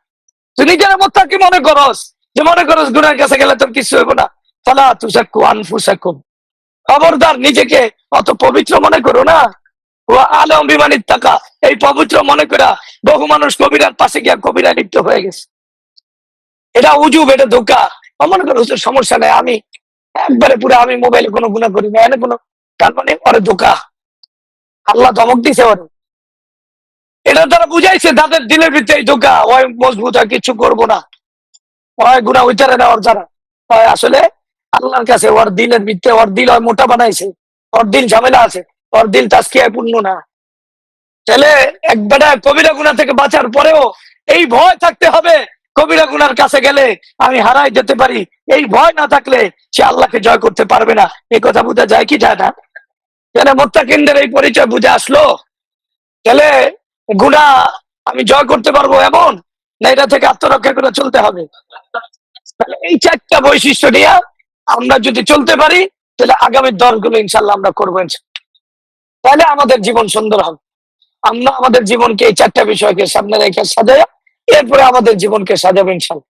তুই নিজের মুত্তাকি মনে করস, যে মনে করস গুনার কাছে গেলে তোর কিছু হইব না। ফালা তুযাক্কু আনফুসাকুম, খবরদার নিজেকে অত পবিত্র মনে করো না। ওয়া আ'লামু বিমান ইত্তাকা, এই পবিত্র মনে করা বহু মানুষ কবিরার পাশে গিয়া কবিরা লিপ্ত হয়ে গেছে। এটা উজুব, এটা ধোঁকা। মনে করো হুজুর সমস্যা নেই, আমি একবারে পুরো আমি মোবাইলে কোনো গুনাহ করি না, এনে কোনো, তার মানে ওরে ধোঁকা, আল্লাহ ধমক দিছে ওরে। এটা তারা বুঝাইছে তাদের দিলের ভিতরে এই ধোঁকা, ওই মজবুত হয় কিছু করবো না, ওই গুনাহ উইতারে না ওর দ্বারা। ওই আসলে আল্লাহর কাছে ওর দিলের ভিতরে, ওর দিল ওই মোটা বানাইছে, ওর দিল ঝামেলা আছে, ওর দিল তাজকিয়ায় পূর্ণ না। তাহলে একবারে কবিরা গুনাহ থেকে বাঁচার পরেও এই ভয় থাকতে হবে, কবিরা গুনার কাছে গেলে আমি হারাই যেতে পারি। এই ভয় না থাকলে সে আল্লাহকে জয় করতে পারবে না। এই কথা বোঝা যায় কি যায় না? তাহলে মুত্তাকিনদের এই পরিচয় বুঝে আসলো। তাহলে গুনাহ আমি জয় করতে পারবো এমন না, এটা থেকে আত্মরক্ষা করে চলতে হবে। তাহলে এই চারটা বৈশিষ্ট্য নিয়ে আমরা যদি চলতে পারি, তাহলে আগামী দলগুলো ইনশাল্লাহ আমরা করবো। তাহলে আমাদের জীবন সুন্দর হবে। আমরা আমাদের জীবনকে এই চারটা বিষয়কে সামনে রেখে সাজাই, এরপরে আমাদের জীবনকে সাজাবো ইনশাল্লাহ।